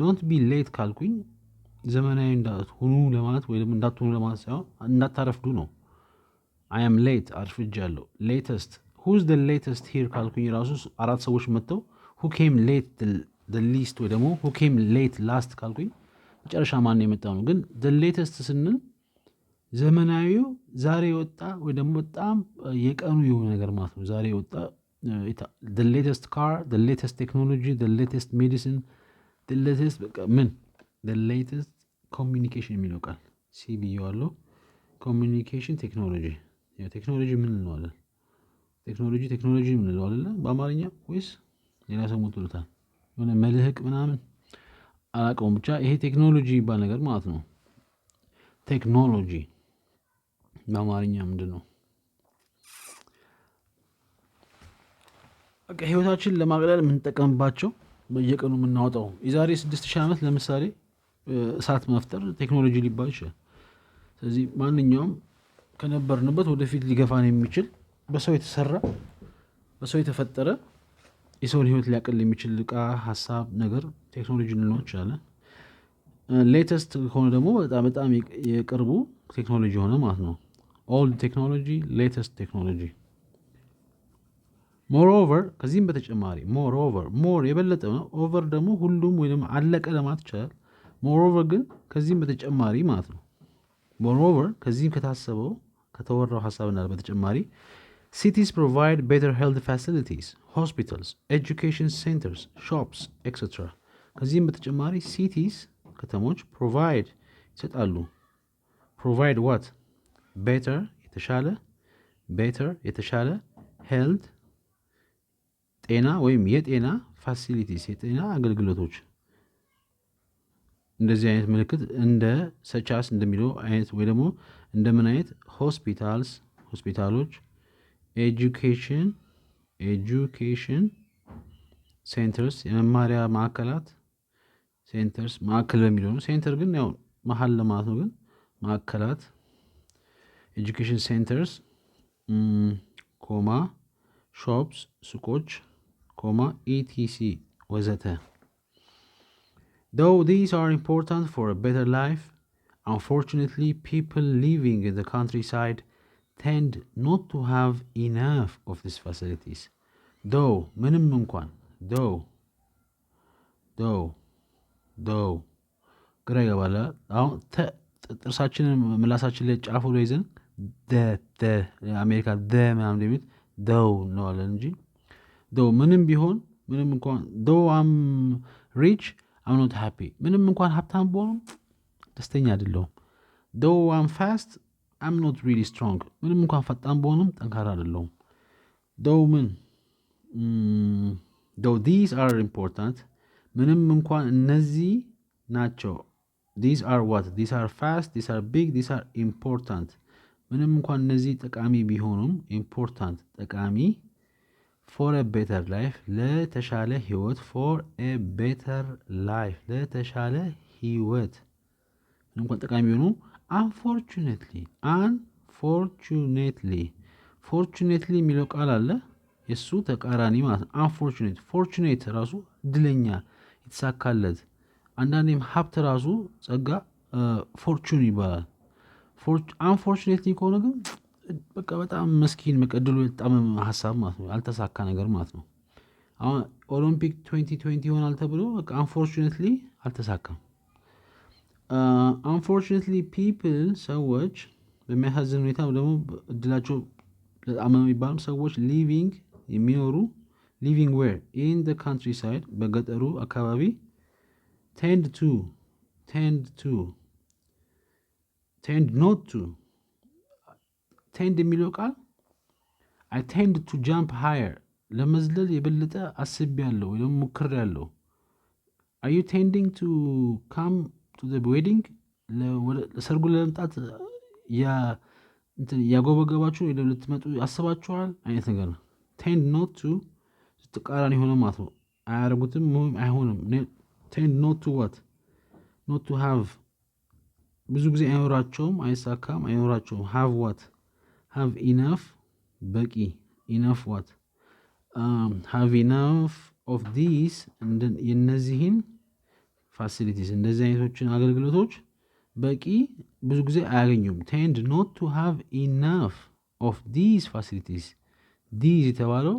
don't be late ካልኩኝ ዘመናዊ እንዳትሆኑ ለማለት ወይ ደግሞ እንዳትሆኑ ለማለት ሳይሆን እንዳታረፍዱ ነው I am late አርፍጃለሁ latest who's the latest here ካልኩኝ ራሱ አራት ሰዎች መጥተው who came late the least ወይ ደግሞ who came late last ካልኩኝ መጨረሻ ማን የመጣው ነው ግን the latest ስንል ዘመናዊው ዛሬ ወጣ ወይ ደግሞ በጣም የቀኑ የሆነ ነገር ማለት ነው ዛሬ ወጣ the latest car, the latest technology, the latest medicine, the latest በቃ ምን the latest communication የሚለው ቃል ሲ ብዬዋለሁ። ኮሚኒኬሽን ቴክኖሎጂ ቴክኖሎጂ ምን እንለዋለን? ቴክኖሎጂ ምን እንለዋለን በአማርኛ ወይስ ሌላ ሰው ሞትሉታል? የሆነ መልህቅ ምናምን አላውቀውም። ብቻ ይሄ ቴክኖሎጂ ይባል ነገር ማለት ነው። ቴክኖሎጂ በአማርኛ ምንድን ነው? በቃ ህይወታችን ለማቅለል የምንጠቀምባቸው በየቀኑ የምናወጣው የዛሬ 6000 ዓመት ለምሳሌ እሳት መፍጠር ቴክኖሎጂ ሊባል ይችላል። ስለዚህ ማንኛውም ከነበርንበት ወደፊት ሊገፋን የሚችል በሰው የተሰራ በሰው የተፈጠረ የሰውን ህይወት ሊያቀል የሚችል እቃ፣ ሀሳብ፣ ነገር ቴክኖሎጂ ልንለው እንችላለን። ሌተስት ከሆነ ደግሞ በጣም የቅርቡ ቴክኖሎጂ ሆነ ማለት ነው። ኦልድ ቴክኖሎጂ፣ ሌተስት ቴክኖሎጂ። ሞርኦቨር ከዚህም በተጨማሪ ሞር የበለጠ ነው። ኦቨር ደግሞ ሁሉም ወይም አለቀ ለማለት ይቻላል። ሞርኦቨር ግን ከዚህም በተጨማሪ ማለት ነው። ሞርኦቨር ከዚህም ከታሰበው ከተወራው ሀሳብና በተጨማሪ cities provide better health facilities, hospitals, education centers, shops, etc. ከዚህም በተጨማሪ cities ከተሞች provide ይሰጣሉ። provide what? better የተሻለ health ጤና ወይም የጤና ፋሲሊቲስ የጤና አገልግሎቶች። እንደዚህ አይነት ምልክት እንደ ሰቻስ እንደሚለው አይነት ወይ ደግሞ እንደምን አይነት ሆስፒታሎች፣ ኤጁኬሽን ሴንተርስ የመማሪያ ማዕከላት፣ ሴንተርስ ማዕከል በሚለው ነው። ሴንተር ግን ያው መሀል ለማለት ነው። ግን ማዕከላት ኤጁኬሽን ሴንተርስ ኮማ ሾፕስ ሱቆች ኮማ ኢቲሲ ወዘተ። Though these are important for a better life, unfortunately people living in the countryside tend not to have enough of these facilities. Though ምንም እንኳን though ግራ ይገባል። አሁን ጥርሳችንን ምላሳችን ላይ ጫፉ ላይ ይዘን አሜሪካ ምናምን እንደሚል though እንለዋለን እንጂ though ምንም ቢሆን ምንም እንኳን though I'm rich I'm not happy ምንም እንኳን ሀብታም ብሆንም ደስተኛ አይደለሁም። though I'm fast I'm not really strong ምንም እንኳን ፈጣን ብሆንም ጠንካራ አይደለሁም። though these are important ምንም እንኳን እነዚህ ናቸው። these are what? these are fast, these are big, these are important ምንም እንኳን እነዚህ ጠቃሚ ቢሆኑም important ጠቃሚ for a better life ለተሻለ ህይወት for a better life ለተሻለ ህይወት ምንም እንኳን ጠቃሚ ቢሆኑ unfortunately የሚለው ቃል አለ። የሱ ተቃራኒ ማለት ነው unfortunate። fortunate ራሱ እድለኛ የተሳካለት። አንዳንዴም ሀብት ራሱ ጸጋ ፎርቹን ይባላል። unfortunately ከሆነ ግን በቃ በጣም መስኪን መቀደሉ በጣም ሀሳብ ማለት ነው ያልተሳካ ነገር ማለት ነው። አሁን ኦሎምፒክ 2020 ይሆናል ተብሎ በቃ unfortunately አልተሳካም። unfortunately people ሰዎች በሚያሳዝን ሁኔታ ደግሞ እድላቸው በጣም የሚባሉ ሰዎች የሚኖሩ living where in the countryside በገጠሩ አካባቢ tend not to tend የሚለው ቃል I tend to jump higher ለመዝለል የበለጠ አስቤያለሁ ወይ ደግሞ ሞክሬያለሁ። Are you tending to come to the wedding? ለሰርጉ ለመምጣት ያጎበገባችሁ ወይ ልትመጡ አስባችኋል አይነት ነገር ነው። tend not to ተቃራኒ ሆነ ማለት ነው። አያደርጉትም ወይም አይሆንም። tend not to what? not to have ብዙ ጊዜ አይኖራቸውም፣ አይሳካም፣ አይኖራቸውም። have what? have enough በቂ enough what? have enough of these የነዚህን facilities እንደዚህ አይነቶችን አገልግሎቶች በቂ ብዙ ጊዜ አያገኙም። tend not to have enough of these facilities these የተባለው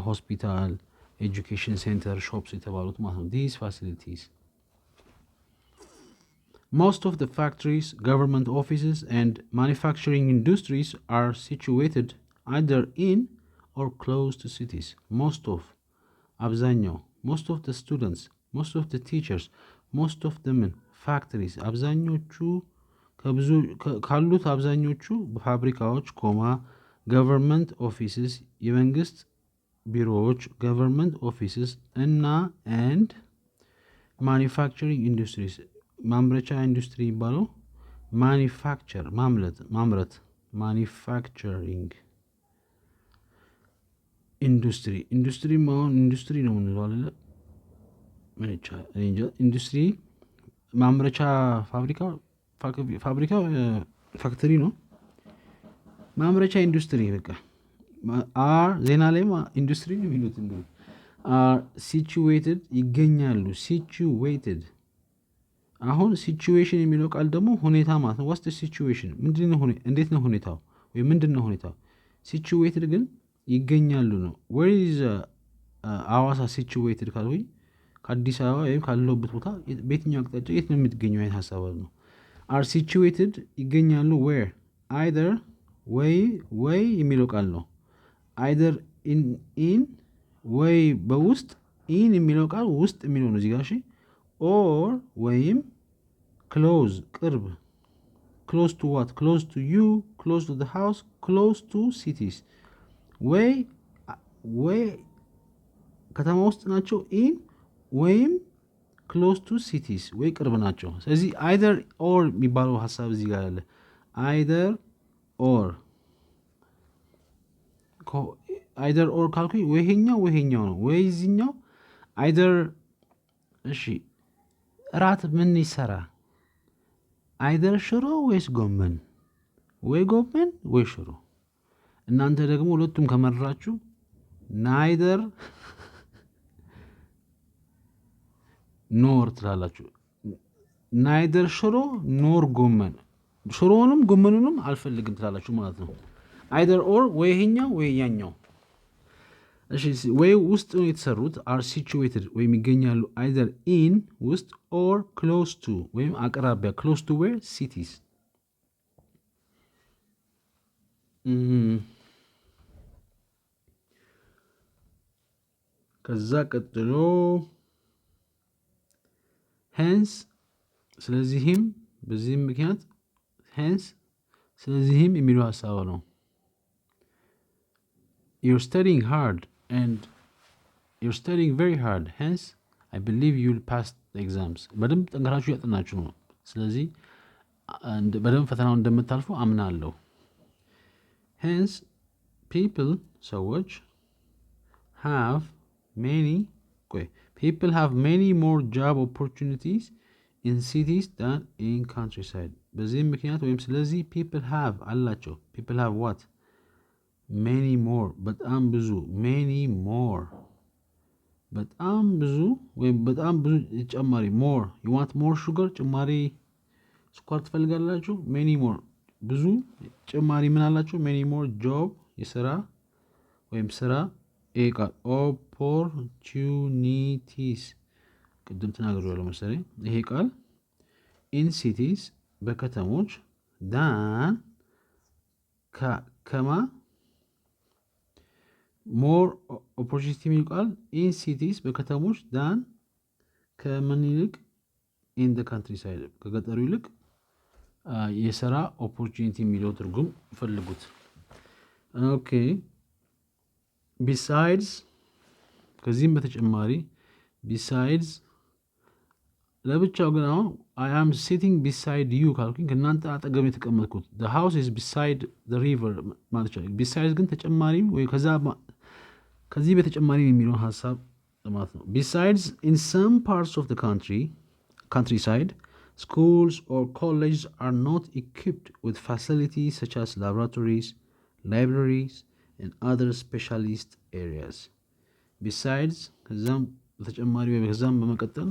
ሆስፒታል፣ ኤጁኬሽን ሴንተር፣ ሾፕስ የተባሉት ማለት ነው። these facilities most of the factories, government offices and manufacturing industries are situated either in or close to cities. Most of አብዛኛው most of the students, most of the teachers, most of the men factories አብዛኞቹ ካሉት አብዛኞቹ ፋብሪካዎች ኮማ government offices የመንግስት ቢሮዎች government offices እና and manufacturing industries ማምረቻ ኢንዱስትሪ ይባላል manufacture ማምረት manufacturing ኢንዱስትሪ ማሁን ኢንዱስትሪ ነው የምንለው አይደለ ኢንዱስትሪ ማምረቻ ፋብሪካ ፋክተሪ ነው ማምረቻ ኢንዱስትሪ በቃ አር ዜና ላይ ኢንዱስትሪ ነው የሚሉት እንግዲህ are situated ይገኛሉ situated አሁን situation የሚለው ቃል ደግሞ ሁኔታ ማለት ነው what's the situation ምንድነው እንዴት ነው ሁኔታው ወይ ምንድነው ሁኔታው situated ግን ይገኛሉ ነው where is አዋሳ situated ካልሆይ ከአዲስ አበባ ወይም ካለበት ቦታ በየትኛው አቅጣጫ የት ነው የምትገኘው አይነት ሐሳብ ነው are situated ይገኛሉ where either way የሚለው ቃል ነው either in ወይ በውስጥ in የሚለው ቃል ውስጥ የሚለው ነው እዚህ ጋር እሺ or ወይም close ቅርብ close to what close to you close to the house close to cities ወይ ከተማ ውስጥ ናቸው in ወይም close to cities ወይ ቅርብ ናቸው ስለዚህ either or የሚባለው ሐሳብ እዚህ ጋር አለ either or ካልኩኝ ወይኛው ነው ወይዚኛው either እሺ ራት ምን ይሰራ either ሽሮ ወይስ ጎመን ወይ ጎመን ወይ ሽሮ እናንተ ደግሞ ሁለቱም ከመረራችሁ neither nor ትላላችሁ neither ሽሮ nor ጎመን ሽሮውንም ጎመኑንም አልፈልግም ትላላችሁ ማለት ነው either or ወይኛው ወይያኛው እሺ ወይ ውስጥ ነው የተሰሩት are situated ወይም ይገኛሉ either in ውስጥ or close to ወይም አቅራቢያ close to where cities ከዛ ቀጥሎ hence ስለዚህም በዚህም ምክንያት hence ስለዚህም የሚለው ሐሳብ ነው you're studying hard and you're studying very hard hence I believe you'll pass the exams በደንብ ጠንክራችሁ ያጠናችሁ ነው ስለዚህ በደንብ ፈተናውን እንደምታልፉ አምናለሁ hence ሰዎች people have many more job opportunities in cities than in countryside በዚህም ምክንያት ወይም ስለዚህ people have አላቸው people have what many more በጣም ብዙ many more በጣም ብዙ ወይም በጣም ብዙ ጨማሪ more you want more sugar ጨማሪ ስኳር ትፈልጋላችሁ many more ብዙ ጨማሪ ምን አላችሁ many more job የሥራ ወይም ሥራ opportunities ቅድም ተናግሬያለሁ መሰለኝ ይሄ ቃል in cities በከተሞች than ከማ more opportunity የሚለው ቃል in cities በከተሞች than ከምን ይልቅ in the countryside ከገጠሩ ይልቅ የሥራ opportunity የሚለው ትርጉም ፈልጉት ኦኬ besides ከዚህም በተጨማሪ besides ለብቻው ግን አሁን I am sitting beside you ካልኩኝ ከእናንተ አጠገብ የተቀመጥኩት the house is beside the river ማለት ነው besides ግን ተጨማሪም ወይ ከዚህ በተጨማሪ የሚለው ሐሳብ ማለት ነው besides in some parts of the countryside schools or colleges are not equipped with facilities such as laboratories libraries and other specialist areas besides ከዛም በተጨማሪ ወይ ከዛም በመቀጠል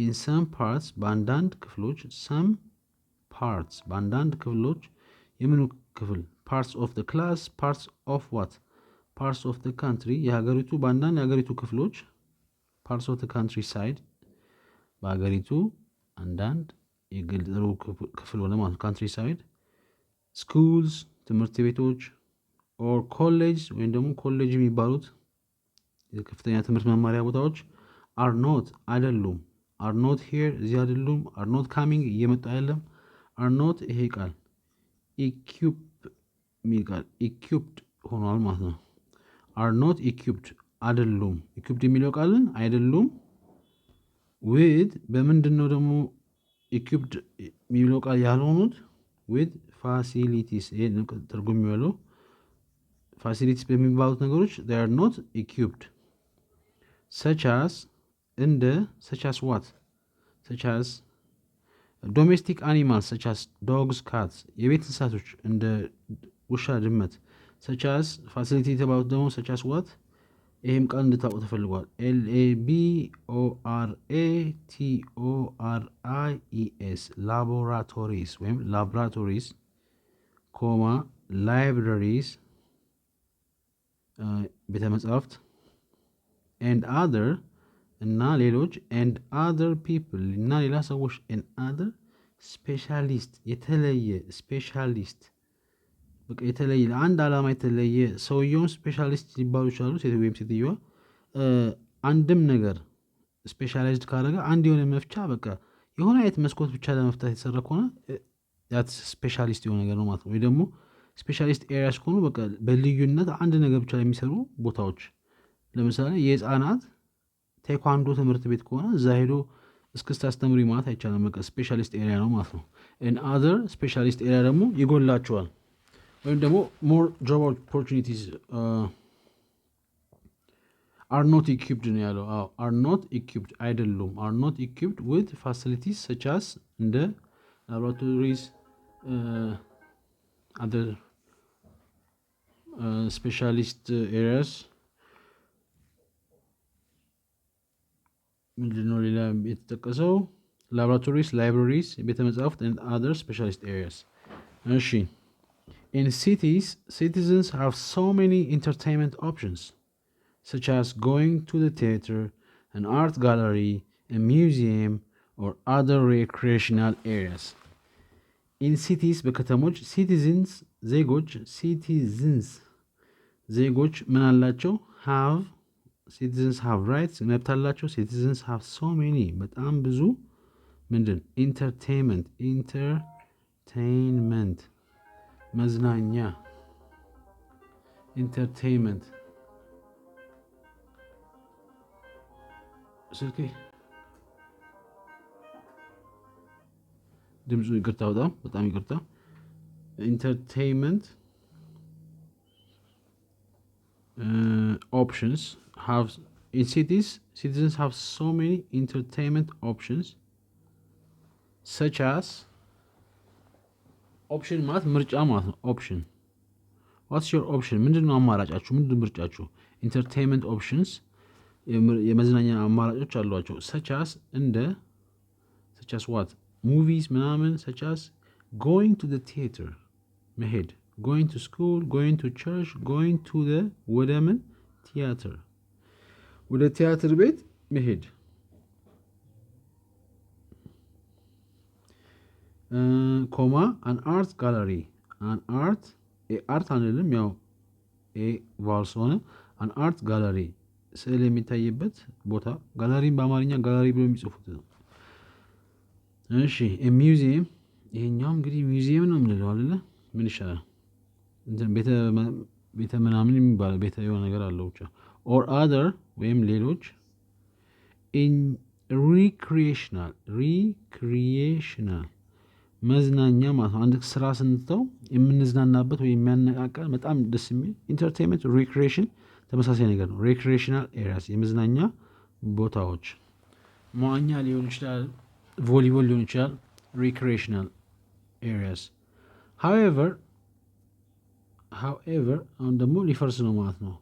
in some parts በአንዳንድ ክፍሎች በአንዳንድ ክፍሎች የምኑ ክፍል parts of the class parts of what parts of the country የሀገሪቱ በአንዳንድ የሀገሪቱ ክፍሎች parts of the countryside በሀገሪቱ አንዳንድ የገጠሩ ክፍል ሆነ ማለት countryside schools ትምህርት ቤቶች or college ወይም ደግሞ ኮሌጅ የሚባሉት የከፍተኛ ትምህርት መማሪያ ቦታዎች are not አይደሉም are not here እዚህ አይደሉም are not coming እየመጡ አይደለም are not ይሄ ቃል equipped ሆኗል ማለት ነው are not equipped አይደሉም equipped የሚለው ቃልን አይደሉም with በምንድነው ደግሞ equipped የሚለው ቃል ያልሆኑት with facilities ይሄ ትርጉም የሚለው facilities በሚባሉት ነገሮች they are not equipped such as such as what such as domestic animals such as dogs cats የቤት እንስሳቶች እንደ ውሻ ድመት such as facility የተባሉት ደግሞ such as what ይሄም ቃል እንድታውቁ ተፈልጓል laboratories laboratories ወይም laboratories libraries ቤተ መጻሕፍት and other እና ሌሎች and other people እና ሌላ ሰዎች and other specialist የተለየ ስፔሻሊስት በቃ የተለየ ለአንድ ዓላማ የተለየ ሰውየውን ስፔሻሊስት ሊባሉ ይችላሉ ወይም ሴትዮዋ አንድም ነገር ስፔሻላይዝድ ካደረገ አንድ የሆነ መፍቻ በቃ የሆነ አይነት መስኮት ብቻ ለመፍታት የተሰራ ከሆነ that's ስፔሻሊስት የሆነ ነገር ነው ማለት ነው ወይ ደግሞ ስፔሻሊስት ኤሪያስ ከሆኑ በቃ በልዩነት አንድ ነገር ብቻ የሚሰሩ ቦታዎች ለምሳሌ የህፃናት ቴኳንዶ ትምህርት ቤት ከሆነ እዛ ሄዶ እስክስታ አስተምሪ ማለት አይቻልም በቃ ስፔሻሊስት ኤሪያ ነው ማለት ነው and other ስፔሻሊስት ኤሪያ ደግሞ ይጎላቸዋል ወይም ደግሞ more job opportunities are not equipped ነው ያለው are not equipped አይደሉም are not equipped with facilities such as እንደ laboratories other specialist areas ምንድነው ሌላ የተጠቀሰው laboratories libraries ቤተ መጻሕፍት and other specialist areas እሺ in cities citizens have so many entertainment options such as going to the theater an art gallery a museum or other recreational areas in cities በከተሞች citizens ምን አላቸው citizens have rights መብት አላቸው citizens have so many በጣም ብዙ ምንድን entertainment መዝናኛ entertainment ስልኬ ድምፁ ይቅርታ በጣም ይቅርታ entertainment options have in cities citizens have so many entertainment options such as option ማለት ምርጫ ማለት ነው option what's your option ምንድነው አማራጫችሁ ምንድነው ምርጫችሁ entertainment options የመዝናኛ አማራጮች አሏቸው such as what movies ምናምን such as going to the theater መሄድ going to school going to church going to the ወደምን theater ወደ ቲያትር ቤት መሄድ an art gallery an art አንልም ያው ቫልስ ሆነ an art gallery ስዕል የሚታይበት ቦታ ጋለሪን በአማርኛ ጋለሪ ብሎ የሚጽፉት ነው እሺ museum ይሄኛው እንግዲህ museum ነው የምንለው አይደለ ምን ይሻላል እንትን ቤተ ምናምን የሚባል ቤተ የሆነ ነገር አለው ብቻ or other ወይም ሌሎች in recreational መዝናኛ ማለት አንድ ስራ ስንተው የምንዝናናበት ወይ የሚያነቃቃል በጣም ደስ የሚል entertainment recreation ተመሳሳይ ነገር ነው recreational areas የመዝናኛ ቦታዎች መዋኛ ሊሆን ይችላል ቮሊቦል ሊሆን ይችላል recreational areas however አሁን ደግሞ ሊፈርስ ነው ማለት ነው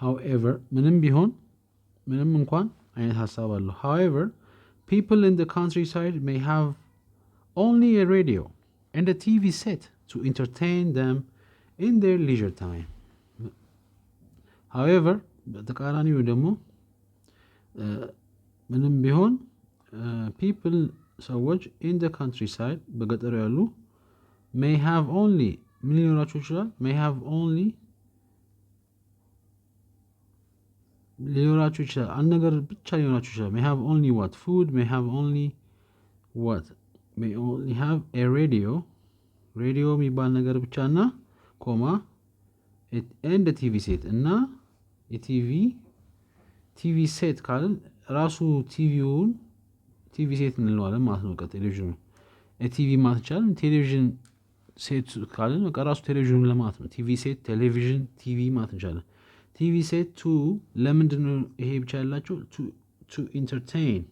however ምንም እንኳን አይነት ሐሳብ አለው however people in the countryside may have only a radio and a TV set to entertain them in their leisure time however በተቃራኒው ደግሞ ምንም ቢሆን people ሰዎች in the countryside በገጠር ያሉ may have only ምን ሊኖራቸው ይችላል may have only ሊኖራችሁ ይችላል። አንድ ነገር ብቻ ሊኖራችሁ ይችላል። may have only what food, may have only what may only have a radio የሚባል ነገር ብቻ እና ኮማ and a TV set እና ቲቪ ሴት ካልን ራሱ ቲቪ ሴት እንለዋለን ማለት ነው። ቴሌቪዥኑ ቲቪ ማለት ይቻላል። ቴሌቪዥን ሴት ካልን በቃ ራሱ ቴሌቪዥኑን ለማለት ነው። ቲቪ ሴት ቴሌቪዥን ቲቪ ማለት እንችላለን። ቲቪ ሴት ቱ ለምንድን ነው ይሄ ብቻ ያላቸው? ቱ ኢንተርቴይን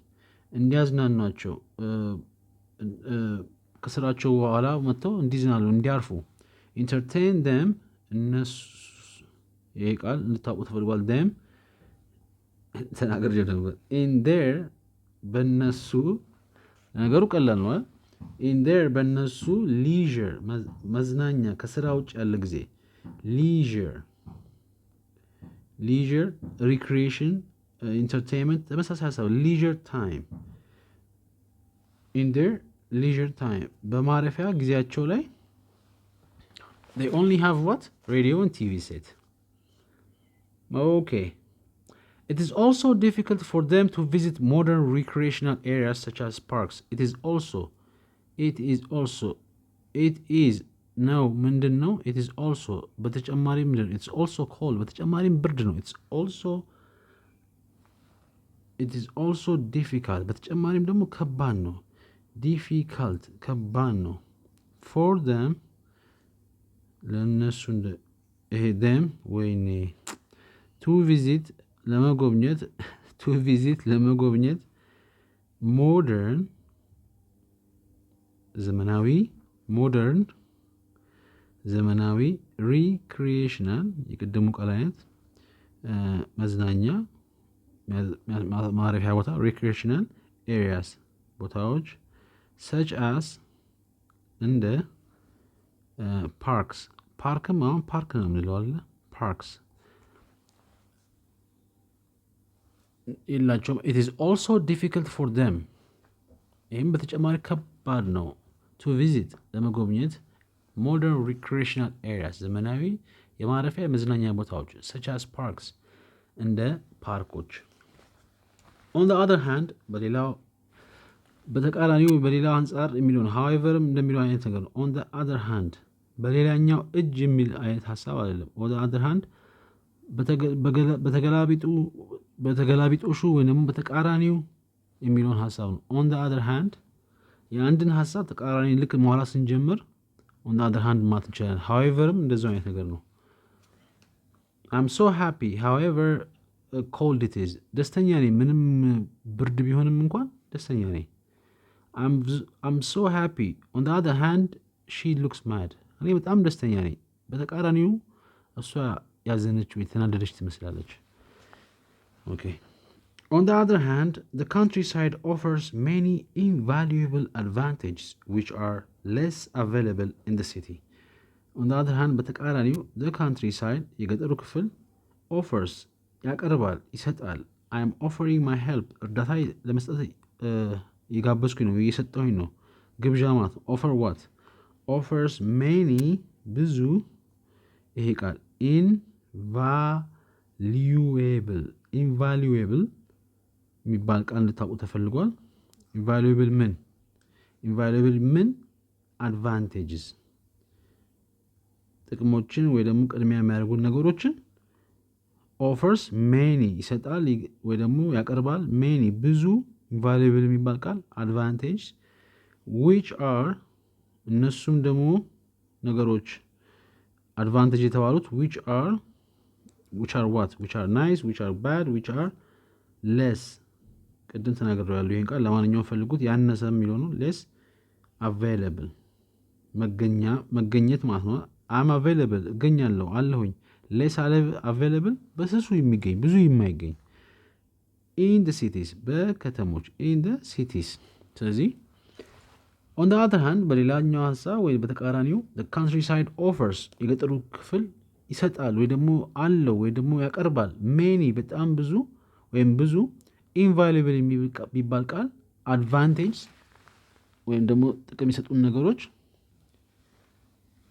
እንዲያዝናኗቸው ከስራቸው በኋላ መጥተው እንዲዝናሉ እንዲያርፉ። ኢንተርቴይን ደም እነሱ ይሄ ቃል እንድታውቁ ተፈልጓል። ደም ተናገር ጀምሮ ኢን ዴር በነሱ ነገሩ ቀላል ነው። ኢን ዴር በነሱ ሊዥር መዝናኛ ከስራ ውጭ ያለ ጊዜ ሊዥር ሪክሪኤሽን ኢንተርቴይንመንት ተመሳሳይ ሀሳብ ሊዥር ታይም ኢን ዴር ሊዥር ታይም በማረፊያ ጊዜያቸው ላይ they only have what radio and TV set. Okay. It is also difficult for them to visit modern recreational areas such as parks. It is no ምንድን ነው? it is also በተጨማሪ ምንድን ነው? it's also cold በተጨማሪም ብርድ ነው። it is also difficult በተጨማሪም ደግሞ ከባድ ነው። difficult ከባድ ነው። for them ለነሱ ይሄ them ወይኔ to visit ለመጎብኘት ሞደርን ዘመናዊ ሪክሪኤሽናል የቅድሙ ቃል አይነት መዝናኛ ማረፊያ ቦታ ሪክሪኤሽናል ኤሪያስ ቦታዎች such as እንደ ፓርክስ ፓርክም አሁን ፓርክ ነው የምንለው አለ ፓርክስ የላቸውም። it is also difficult for them ይህም በተጨማሪ ከባድ ነው to visit ለመጎብኘት modern recreational areas ዘመናዊ የማረፊያ የመዝናኛ ቦታዎች such as parks እንደ ፓርኮች። on the other hand በተቃራኒው በሌላው አንጻር የሚለው ነው however እንደሚለው አይነት ነገር ነው። on the other hand በሌላኛው እጅ የሚል አይነት ሀሳብ አይደለም። on the other hand በተገላቢጦሹ ወይንም በተቃራኒው የሚለውን ሀሳብ ነው። on the other hand የአንድን ሀሳብ ተቃራኒ ልክ መዋላ ስንጀምር on the other hand ማለት እንችላለን። howeverም እንደዛው አይነት ነገር ነው። I'm so happy however cold it is ደስተኛ ነኝ ምንም ብርድ ቢሆንም እንኳን ደስተኛ ነኝ። I'm so happy on the other hand she looks mad እኔ በጣም ደስተኛ ነኝ በተቃራኒው እሷ ያዘነች ወይ ተናደደች ትመስላለች። okay on the other hand the countryside offers many invaluable advantages which are less available in the city. on the other hand በተቃራኒው the countryside የገጠሩ ክፍል offers ያቀርባል ይሰጣል። I am offering my help እርዳታ ለመስጠት የጋበዝኩኝ ነው እየሰጠሁኝ ነው ግብዣ ማለት ነው። offer what offers many ብዙ ይሄ ቃል invaluable የሚባል ቃል እንድታውቁ ተፈልጓል። invaluable ምን advantages ጥቅሞችን ወይ ደግሞ ቅድሚያ የሚያደርጉ ነገሮችን offers many ይሰጣል ወይ ደግሞ ያቀርባል many ብዙ invaluable የሚባል ቃል advantage which are እነሱም ደግሞ ነገሮች advantage የተባሉት which are what which are nice which are bad which are less ቅድም ተናግሬው ያለው ይሄን ቃል ለማንኛውም ፈልጉት ያነሰ የሚለው ነው። less available መገኘት ማለት ነው። I'm available እገኛለሁ አለሁኝ። less available በስሱ የሚገኝ ብዙ የማይገኝ in the cities በከተሞች in the cities። ስለዚህ on the other hand በሌላኛው ሀሳብ ወይ በተቃራኒው the countryside offers የገጠሩ ክፍል ይሰጣል ወይ ደግሞ አለው ወይ ደግሞ ያቀርባል many በጣም ብዙ ወይም ብዙ invaluable የሚባል ቃል advantage ወይም ደግሞ ጥቅም የሚሰጡን ነገሮች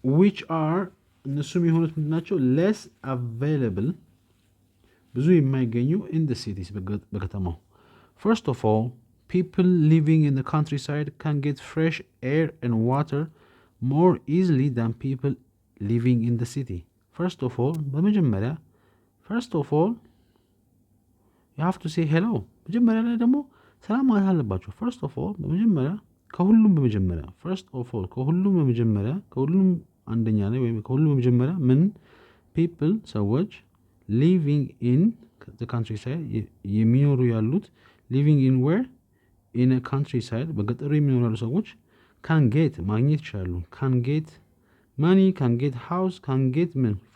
which are እነሱም የሆኑት ምንድናቸው less available ብዙ የማይገኙ in the cities በከተማው first of all people living in the countryside can get fresh air and water more easily than people living in the city first of all you have to say hello መጀመሪያ ላይ ደግሞ ሰላም ማለት አለባቸው first of all ከሁሉም አንደኛ ላይ ወይም ከሁሉም በመጀመሪያ ምን people ሰዎች living in the countryside የሚኖሩ ያሉት living in where in a countryside በገጠሩ የሚኖሩ ያሉ ሰዎች can get ማግኘት ይችላሉ can get money can get house can get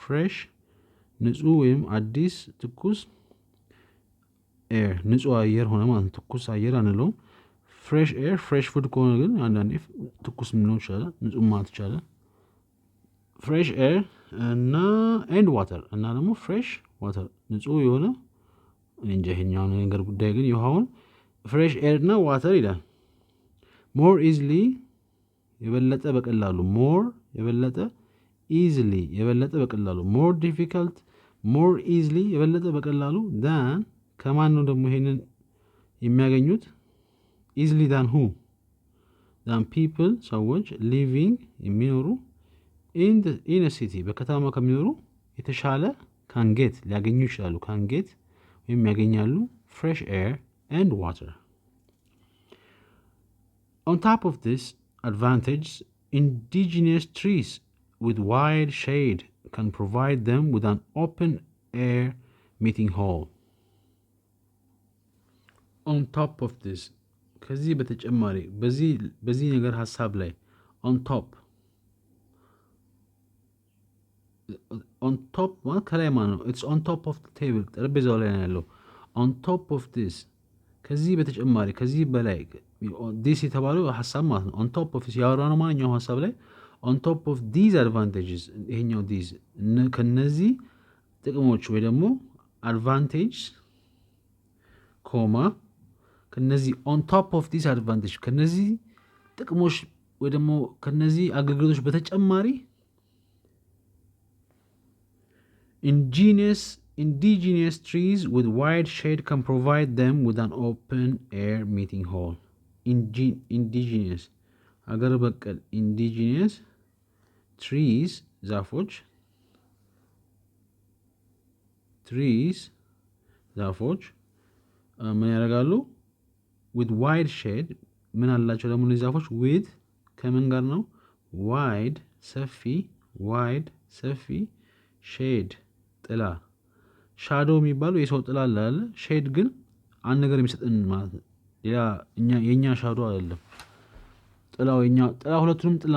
fresh ንጹህ ወይም አዲስ ትኩስ air ንጹህ አየር ሆነ ማለት ትኩስ አየር አንለው fresh air fresh food ከሆነ ግን አንዳንዴ ትኩስ ምን ነው ይችላል ንጹህ ማለት ይችላል fresh air and water እና ደግሞ fresh water ንጹህ የሆነ እንጃ ይሄኛው ነገር ጉዳይ ግን ይሁን fresh air እና water ይላል more easily የበለጠ በቀላሉ more የበለጠ easily የበለጠ በቀላሉ more difficult more easily የበለጠ በቀላሉ than ከማን ነው ደግሞ ይሄንን የሚያገኙት easily than who than people ሰዎች living የሚኖሩ in a city በከተማ ከሚኖሩ የተሻለ can get ሊያገኙ ይችላሉ can get ወይም ያገኛሉ fresh air and water on top of this advantage indigenous trees with wide shade can provide them with an open air meeting hall on top of this ከዚህ በተጨማሪ በዚህ ነገር ሐሳብ ላይ on top ማለት ከላይ ማለት ነው it's on top of the table ጠረጴዛው ላይ ነው ያለው on top of this ከዚህ በተጨማሪ ከዚህ በላይ this የተባለው ሐሳብ ማለት ነው on top of this ያወራነው ማንኛውም ሐሳብ ላይ on top of these advantages ይሄኛው these ከነዚህ ጥቅሞች ወይ ደግሞ advantage ኮማ ከነዚህ on top of these advantage ከነዚህ ጥቅሞች ወይ ደግሞ ከነዚህ አገልግሎቶች በተጨማሪ indigenous trees with wide shade can provide them with an open air meeting hall indigenous አገር በቀል indigenous trees ዛፎች ምን ያደርጋሉ with wide shade ምን አላቸው ደግሞ እነዚህ ዛፎች with ከምን ጋር ነው wide ሰፊ shade ጥላ shadow የሚባለው የሰው ጥላ አለ shade ግን አንድ ነገር የሚሰጥን ማለት ነው ያ የኛ shadow አይደለም ጥላ ሁለቱንም ጥላ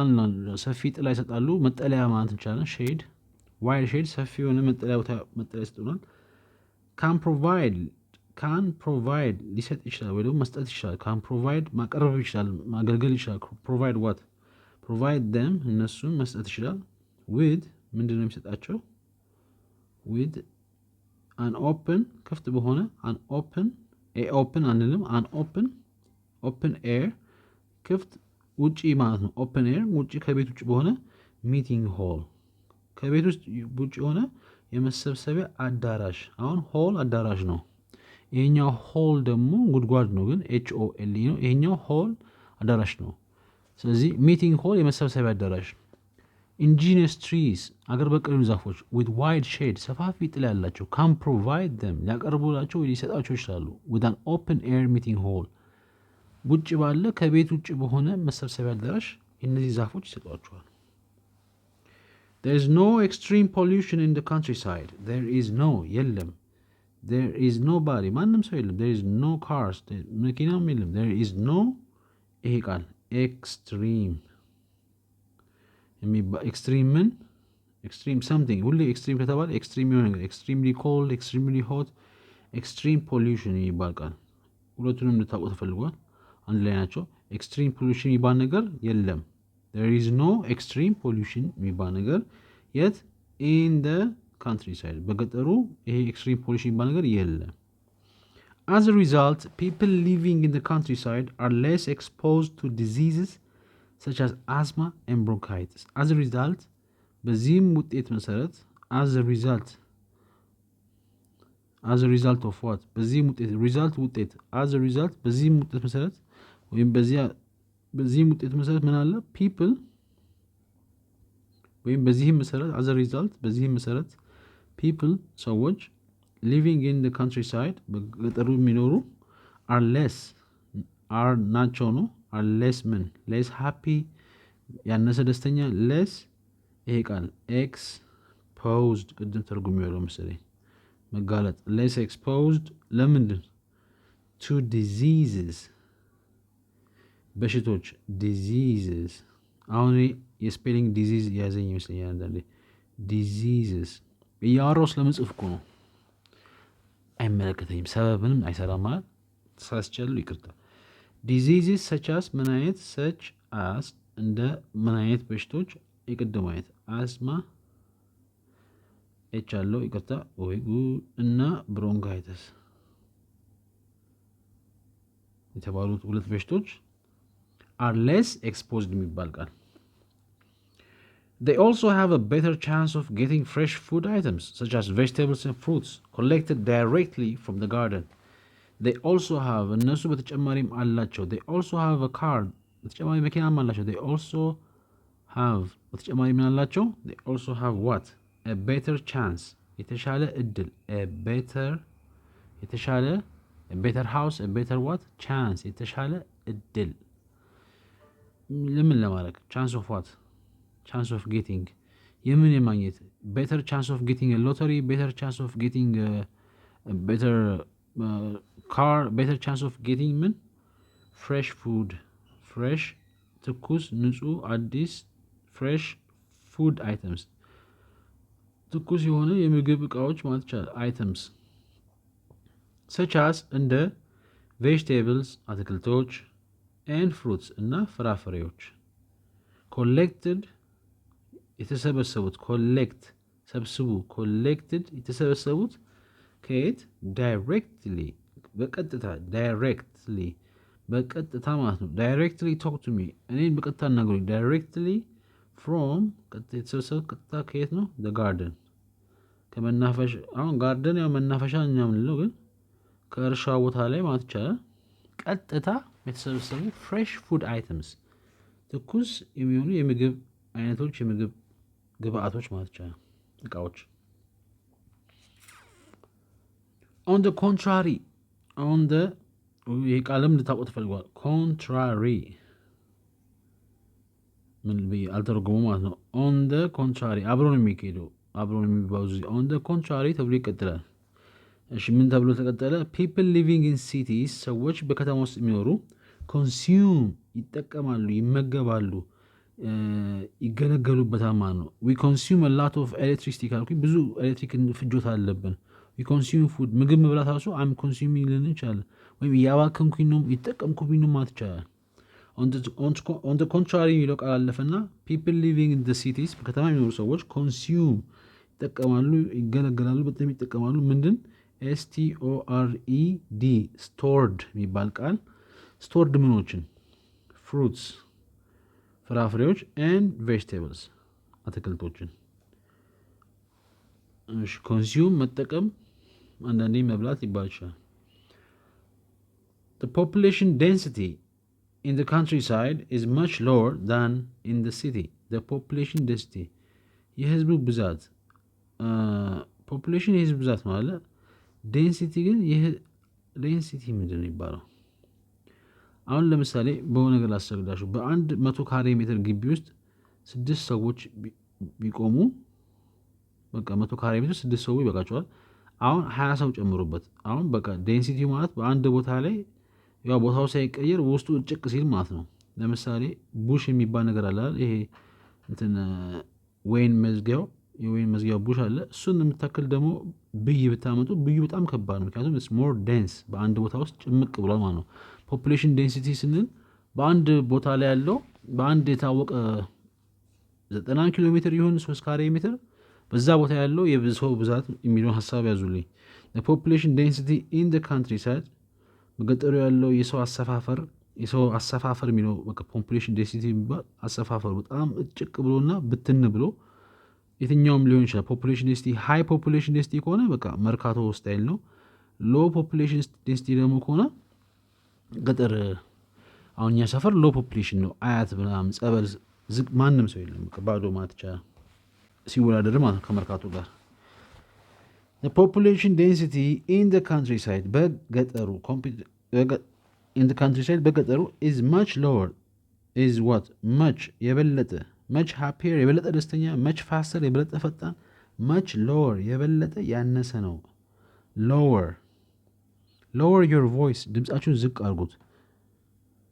ሰፊ ጥላ ይሰጣሉ መጠለያ ማለት እንችላለን shade wide shade ሰፊ የሆነ መጠለያ ይሰጡናል can provide ሊሰጥ ይችላል ወይ ደግሞ መስጠት ይችላል can provide ማቀረብ ይችላል ማገልገል ይችላል provide what provide them እነሱን መስጠት ይችላል with ምንድነው የሚሰጣቸው with an open ክፍት በሆነ an open አንልም an open air ክፍት ውጪ ማለት ነው open air ውጪ ከቤት ውጪ በሆነ meeting hall ከቤት ውስጥ ውጪ ሆነ የመሰብሰቢያ አዳራሽ አሁን hall አዳራሽ ነው ይሄኛው hall ደግሞ ጉድጓድ ነው ግን HOL ነው ይሄኛው hall አዳራሽ ነው ስለዚህ meeting hall የመሰብሰቢያ አዳራሽ indigenous trees አገር በቀል ዛፎች with wide shade ሰፋፊ ጥላ ያላቸው can provide them ሊያቀርቡላቸው ሊሰጣቸው ይችላሉ with an open air meeting hall ውጪ ባለ ከቤት ውጪ በሆነ መሰብሰቢያ አዳራሽ እነዚህ ዛፎች ይሰጧቸዋል there is no extreme pollution in the countryside የለም there is nobody ማንም ሰው የለም there is no cars መኪናም የለም there is no ይሄ ቃል extreme extreme something ሁሌ extreme ከተባለ extreme የሆነ ነገር extremely cold extremely hot extreme pollution የሚባል ቃል ሁለቱንም እንድታውቁ ተፈልጓል አንድ ላይ ናቸው extreme pollution የሚባል ነገር የለም there is no extreme pollution የሚባል ነገር yet in the countryside በገጠሩ ይሄ extreme pollution የሚባል ነገር የለም as a result people living in the countryside are less exposed to diseases such as asthma and bronchitis as a result በዚህም ውጤት መሰረት as a result as a result of what በዚህም ውጤት result ውጤት as a result በዚህም ውጤት መሰረት ወይም በዚህም ውጤት መሰረት ምን አለ people ወይም በዚህም መሰረት as a result በዚህም መሰረት people ሰዎች living in the countryside በገጠሩ የሚኖሩ are ናቸው ነው are less men less happy ያነሰ ደስተኛ less ይሄ ቃል exposed ቅድም ተርጉም ያለው መሰለኝ መጋለጥ less exposed ለምንድን to diseases በሽቶች diseases አሁን የስፔሊንግ ዲዚዝ ያዘኝ ይመስለኛል አንዳንዴ diseases እያወራሁ ስለምጽፍ እኮ ነው አይመለከተኝም ሰበብንም አይሰራም ማለት ተሳስቻለሁ ይቅርታ diseases such as ምን አይነት such as እንደ ምን አይነት በሽቶች የቅድም አይነት አስማ ኤች አለው ይቅርታ ወይ እና ብሮንካይተስ የተባሉት ሁለት በሽቶች are less exposed የሚባል ቃል They also have a better chance of getting fresh food items such as vegetables and fruits collected directly from the garden. They also have እነሱ በተጨማሪም አላቸው they also have a car በተጨማሪ መኪናም አላቸው they also have በተጨማሪ ምን አላቸው they also have what a better chance የተሻለ እድል የተሻለ a better house a better what chance የተሻለ እድል ለምን ለማድረግ chance of what chance of getting የምን የማግኘት better chance of getting a lottery better chance of getting a better car better chance of getting ምን fresh food fresh ትኩስ ንጹህ አዲስ fresh food items ትኩስ የሆነ የምግብ እቃዎች ማለት ይቻላል items such as እንደ vegetables አትክልቶች and fruits እና ፍራፍሬዎች collected የተሰበሰቡት collect ሰብስቡ collected የተሰበሰቡት ከየት directly በቀጥታ ማለት ነው directly talk to me እኔን በቀጥታ አናግሩኝ directly from የተሰበሰቡት ቀጥታ ከየት ነው the garden ከመናፈሻ አሁን ጋርደን ያው መናፈሻ እኛ የምንለው ግን ከእርሻ ቦታ ላይ ማለት ይቻላል ቀጥታ የተሰበሰቡ fresh food items ትኩስ የሚሆኑ የምግብ አይነቶች የምግብ ግብአቶች ማለት ይቻላል እቃዎች on the contrary on the ይሄ ቃልም ልታውቁት ፈልጓል contrary ምን አልተረጎመው ማለት ነው on the contrary አብሮ ነው የሚሄደው አብሮ ነው የሚባዙ on the contrary ተብሎ ይቀጥላል እሺ ምን ተብሎ ተቀጠለ people living in cities ሰዎች በከተማ ውስጥ የሚኖሩ consume ይጠቀማሉ ይመገባሉ ይገለገሉበታል ማለት ነው we consume a lot of electricity ካልኩኝ ብዙ ኤሌክትሪክ ፍጆታ አለብን we consume food ምግብ መብላት ራሱ I'm consuming ልን ይችላል ወይም ያባከንኩኝ ነው ይጠቀምኩኝ ነው ማለት ይችላል on the contrary የሚለው ቃል አለፈና people living in the cities በከተማ የሚኖሩ ሰዎች consume ይጠቀማሉ ይገለገላሉ በጣም ይጠቀማሉ ምንድን stored stored የሚባል ቃል stored ምኖችን fruits ፍራፍሬዎች and vegetables አትክልቶችን እሺ consume መጠቀም አንዳንዴ መብላት ይባላል The population density in the countryside is much lower than in the city. The population density የህዝቡ ብዛት population የህዝብ ብዛት ማለት density ግን density ምንድን ነው የሚባለው አሁን ለምሳሌ በሆነ ነገር ላስረዳችሁ በአንድ 100 ካሬ ሜትር ግቢ ውስጥ 6 ሰዎች ቢቆሙ በቃ 100 ካሬ ሜትር 6 ሰዎች ይበቃቸዋል አሁን 20 ሰው ጨምሩበት አሁን በቃ ዴንሲቲ ማለት በአንድ ቦታ ላይ ያው ቦታው ሳይቀየር ውስጡ ጭቅ ሲል ማለት ነው ለምሳሌ ቡሽ የሚባል ነገር አለ ይሄ እንትን ወይን መዝጊያው የወይን መዝጊያው ቡሽ አለ እሱን የምታክል ደግሞ ብይ ብታመጡ ብዩ በጣም ከባድ ነው ምክንያቱም it's more dense በአንድ ቦታ ውስጥ ጭምቅ ብሏል ማለት ነው population density ስንል በአንድ ቦታ ላይ ያለው በአንድ የታወቀ 90 ኪሎ ሜትር ይሁን 3 ካሬ ሜትር በዛ ቦታ ያለው የሰው ብዛት የሚለው ሐሳብ ያዙልኝ the population density in the countryside በገጠሩ ያለው የሰው አሰፋፈር የሚለው በቃ population density የሚባል አሰፋፈር በጣም እጭቅ ብሎና ብትን ብሎ የትኛውም ሊሆን ይችላል። ፖፑሌሽን ዴንሲቲ ሃይ ፖፑሌሽን ዴንሲቲ ከሆነ በቃ መርካቶ ስታይል ነው። ሎ ፖፑሌሽን ዴንሲቲ ደግሞ ከሆነ ገጠር አሁን እኛ ሰፈር ሎ ፖፑሌሽን ነው። አያት ምናምን ጸበል ዝግ ማንም ሰው የለም። በቃ ባዶ ማለት ይቻላል ሲወዳደር ማለት ከመርካቶ ጋር። the population density in the countryside በገጠሩ in the countryside በገጠሩ is much lower is what much የበለጠ much happier የበለጠ ደስተኛ much faster የበለጠ ፈጣን much lower የበለጠ ያነሰ ነው። lower your voice ድምጻችሁን ዝቅ አድርጉት።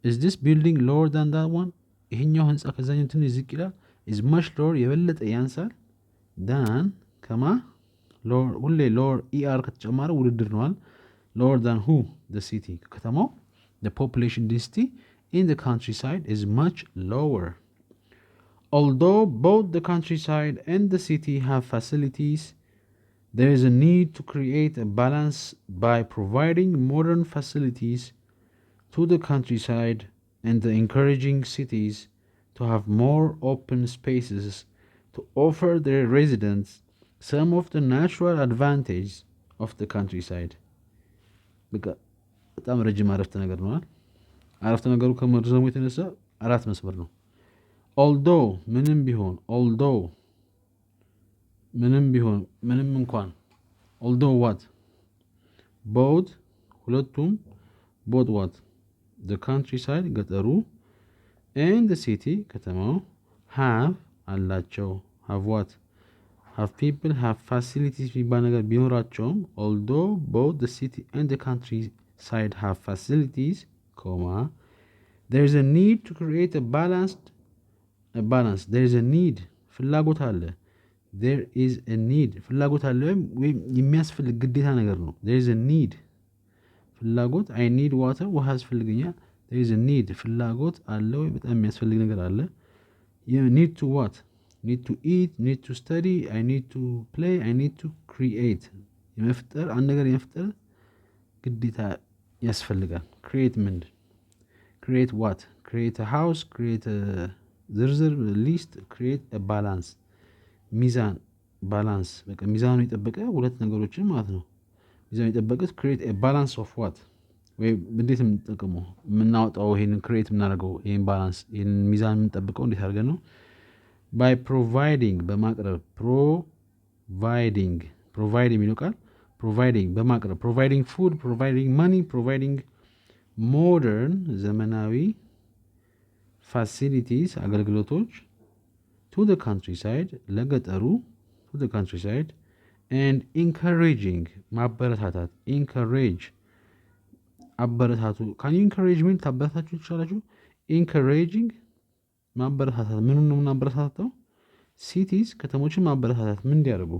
is this building lower than that one ይሄኛው ህንጻ ከዛኛው ትንሽ ዝቅ ይላል። is much lower የበለጠ ያንሳል than ከማ lower ሁሌ lower er ከተጨማረ ውድድር ነዋል። lower than who the city ከተማው the population density in the countryside is much lower. Although both the countryside and the city have facilities, there is a need to create a balance by providing modern facilities to the countryside and encouraging cities to have more open spaces to offer their residents some of the natural advantages of the countryside. በጣም ረጅም አረፍተ ነገር ነው። አረፍተ ነገሩ ከመርዘሙ የተነሳ አራት መስመር ነው። although ምንም እንኳን although what both ሁለቱም both what the countryside ገጠሩ and the city ከተማው have አላቸው have what have people have facilities የሚባል ነገር ቢኖራቸውም although both the city and the countryside have facilities there is a need to create a balance there is a need ፍላጎት አለ there is a need ፍላጎት አለ ወይም የሚያስፈልግ ግዴታ ነገር ነው። there is a need ፍላጎት I need water ውሃ ያስፈልገኛል። there is a need ፍላጎት አለ ወይ በጣም የሚያስፈልግ ነገር አለ። you need to what need to eat need to study I need to play I need to create የመፍጠር አንድ ነገር የመፍጠር ግዴታ ያስፈልጋል። create ምንድን create what create a house create a ዝርዝር ሊስት create a balance ሚዛን ባላንስ በቃ ሚዛኑ የጠበቀ ሁለት ነገሮችን ማለት ነው። ሚዛኑ የጠበቀ create a balance of what ወይ እንዴት የምንጠቀመው የምናወጣው ይሄንን create የምናደርገው ይሄን ባላንስ ይሄን ሚዛን የምንጠብቀው እንዴት አድርገን ነው? by providing በማቅረብ provide የሚለው ቃል providing በማቅረብ providing food providing money providing modern ዘመናዊ facilities አገልግሎቶች to the countryside ለገጠሩ to the countryside and encouraging ማበረታታት encourage አበረታቱ can you encourage me ታበረታቱ ይችላልችሁ encouraging ማበረታታት ምኑን ነው እናበረታታው cities ከተሞችን ማበረታታት ምን እንዲያደርጉ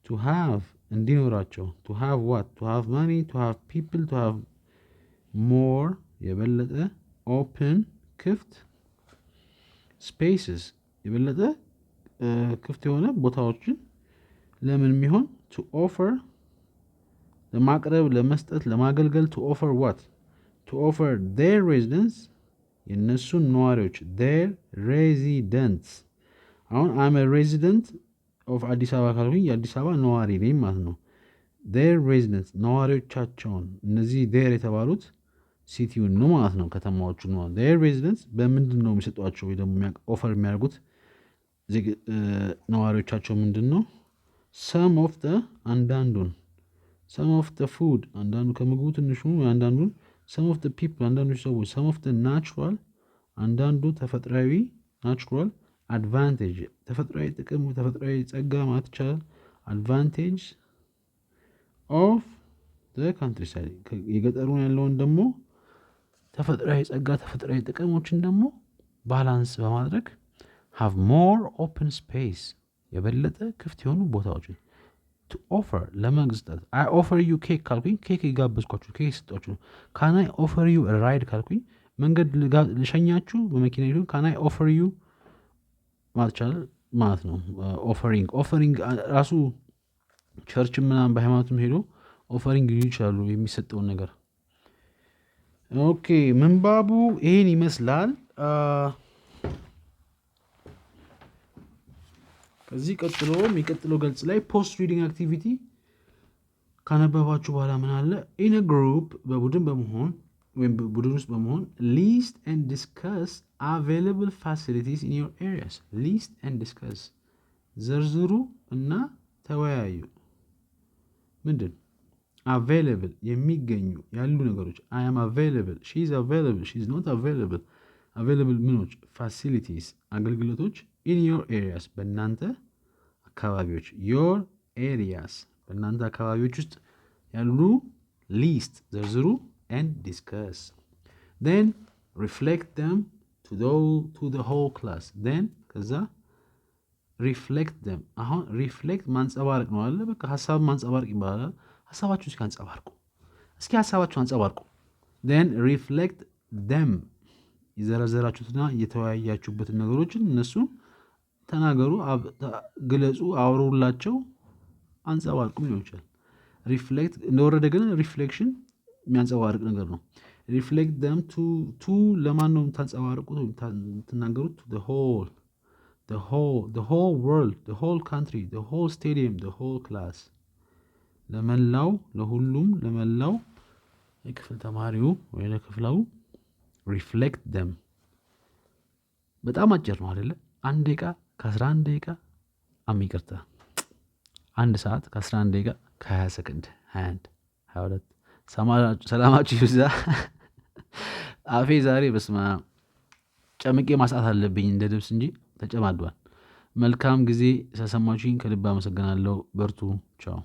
to have እንዲኖራቸው to have what to have money to have people to have more የበለጠ open ክፍት spaces የበለጠ ክፍት የሆነ ቦታዎችን ለምን የሚሆን to offer ለማቅረብ ለመስጠት ለማገልገል to offer what to offer their residents የነሱን ነዋሪዎች their residents አሁን I'm a resident of አዲስ አበባ ካልኩኝ የአዲስ አበባ ነዋሪ ነኝ ማለት ነው። their residents ነዋሪዎቻቸውን እነዚህ their የተባሉት ሲቲውን ነው ማለት ነው ከተማዎቹ ነው their residents በምንድን ነው የሚሰጧቸው ወይ ደግሞ ኦፈር የሚያደርጉት ነዋሪዎቻቸው ምንድን ነው some of the አንዳንዱን some of the food አንዳንዱ ከምግቡ ትንሹ አንዳንዱን some of the people አንዳንዱ ሰዎች some of the natural አንዳንዱ ተፈጥሯዊ natural advantage ተፈጥሯዊ ጥቅም ተፈጥሯዊ ጸጋ ማለት ይቻላል advantage of the countryside የገጠሩን ያለውን ደግሞ ተፈጥሯዊ ጸጋ ተፈጥሯዊ ጥቅሞችን ደግሞ ባላንስ በማድረግ have more open space የበለጠ ክፍት የሆኑ ቦታዎችን to offer ለመግዛት I offer you cake ካልኩኝ ኬክ ይጋብዝኳችሁ ኬክ ስጣችሁ can I offer you a ride ካልኩኝ መንገድ ልሸኛችሁ በመኪና ይሁን can I offer you ማለት ነው offering ራሱ ቸርች ምናምን በሃይማኖትም ሄዶ offering ይችላሉ የሚሰጠውን ነገር ኦኬ ምንባቡ ይሄን ይመስላል ከዚህ ቀጥሎ የሚቀጥለው ገልጽ ላይ ፖስት ሪዲንግ አክቲቪቲ ካነበባችሁ በኋላ ምን አለ? ኢን ግሩፕ በቡድን በመሆን ወይም ቡድን ውስጥ በመሆን ሊስት ኤንድ ዲስከስ አቬይላብል ፋሲሊቲስ ኢን ዮር ኤሪያስ። ሊስት ኤንድ ዲስከስ ዘርዝሩ እና ተወያዩ። ምንድን አቬይላብል የሚገኙ ያሉ ነገሮች አይ አም አቬይላብል፣ ሺ ኢዝ አቬይላብል፣ ሺ ኢዝ ኖት አቬይላብል። አቬይላብል ምኖች ፋሲሊቲስ አገልግሎቶች ኢን ዮር ኤሪያስ በእናንተ አካባቢዎች። ዮር ኤሪያስ በእናንተ አካባቢዎች ውስጥ ያሉ ሊስት ዘርዝሩ ኤንድ ዲስከስ ን ሪፍሌክት ደም ቱ ዘ ሆል ክላስ ን ከዛ ሪፍሌክት ደም። አሁን ሪፍሌክት ማንጸባረቅ ነው አለ። በቃ ሀሳብ ማንጸባረቅ ይባላል። ሀሳባችሁ እስኪ አንጸባርቁ፣ እስኪ ሀሳባችሁ አንጸባርቁ። ን ሪፍሌክት ደም የዘረዘራችሁትና የተወያያችሁበትን ነገሮችን እነሱን ተናገሩ፣ ግለጹ፣ አውሩላቸው፣ አንጸባርቁ ሊሆን ይችላል። ሪፍሌክት እንደወረደ ግን ሪፍሌክሽን የሚያንጸባርቅ ነገር ነው። ሪፍሌክት ደም ቱ ለማን ነው የምታንጸባርቁት የምትናገሩት? the whole world, the whole country, the whole stadium, the whole class ለመላው ለሁሉም ለመላው የክፍል ተማሪው ወይ ለክፍላው ሪፍሌክት ደም። በጣም አጭር ነው አይደለ? 1 ደቂቃ ከ11 ደቂቃ ይቅርታ 1 ሰዓት ከ11 ደቂቃ ከ20 ሰከንድ 21 22 ሰላማችሁ ይብዛ። አፌ ዛሬ በስማ ጨምቄ ማሳት አለብኝ እንደ ልብስ እንጂ ተጨማዷል። መልካም ጊዜ ስለሰማችሁኝ ከልብ አመሰግናለሁ። በርቱ። ቻው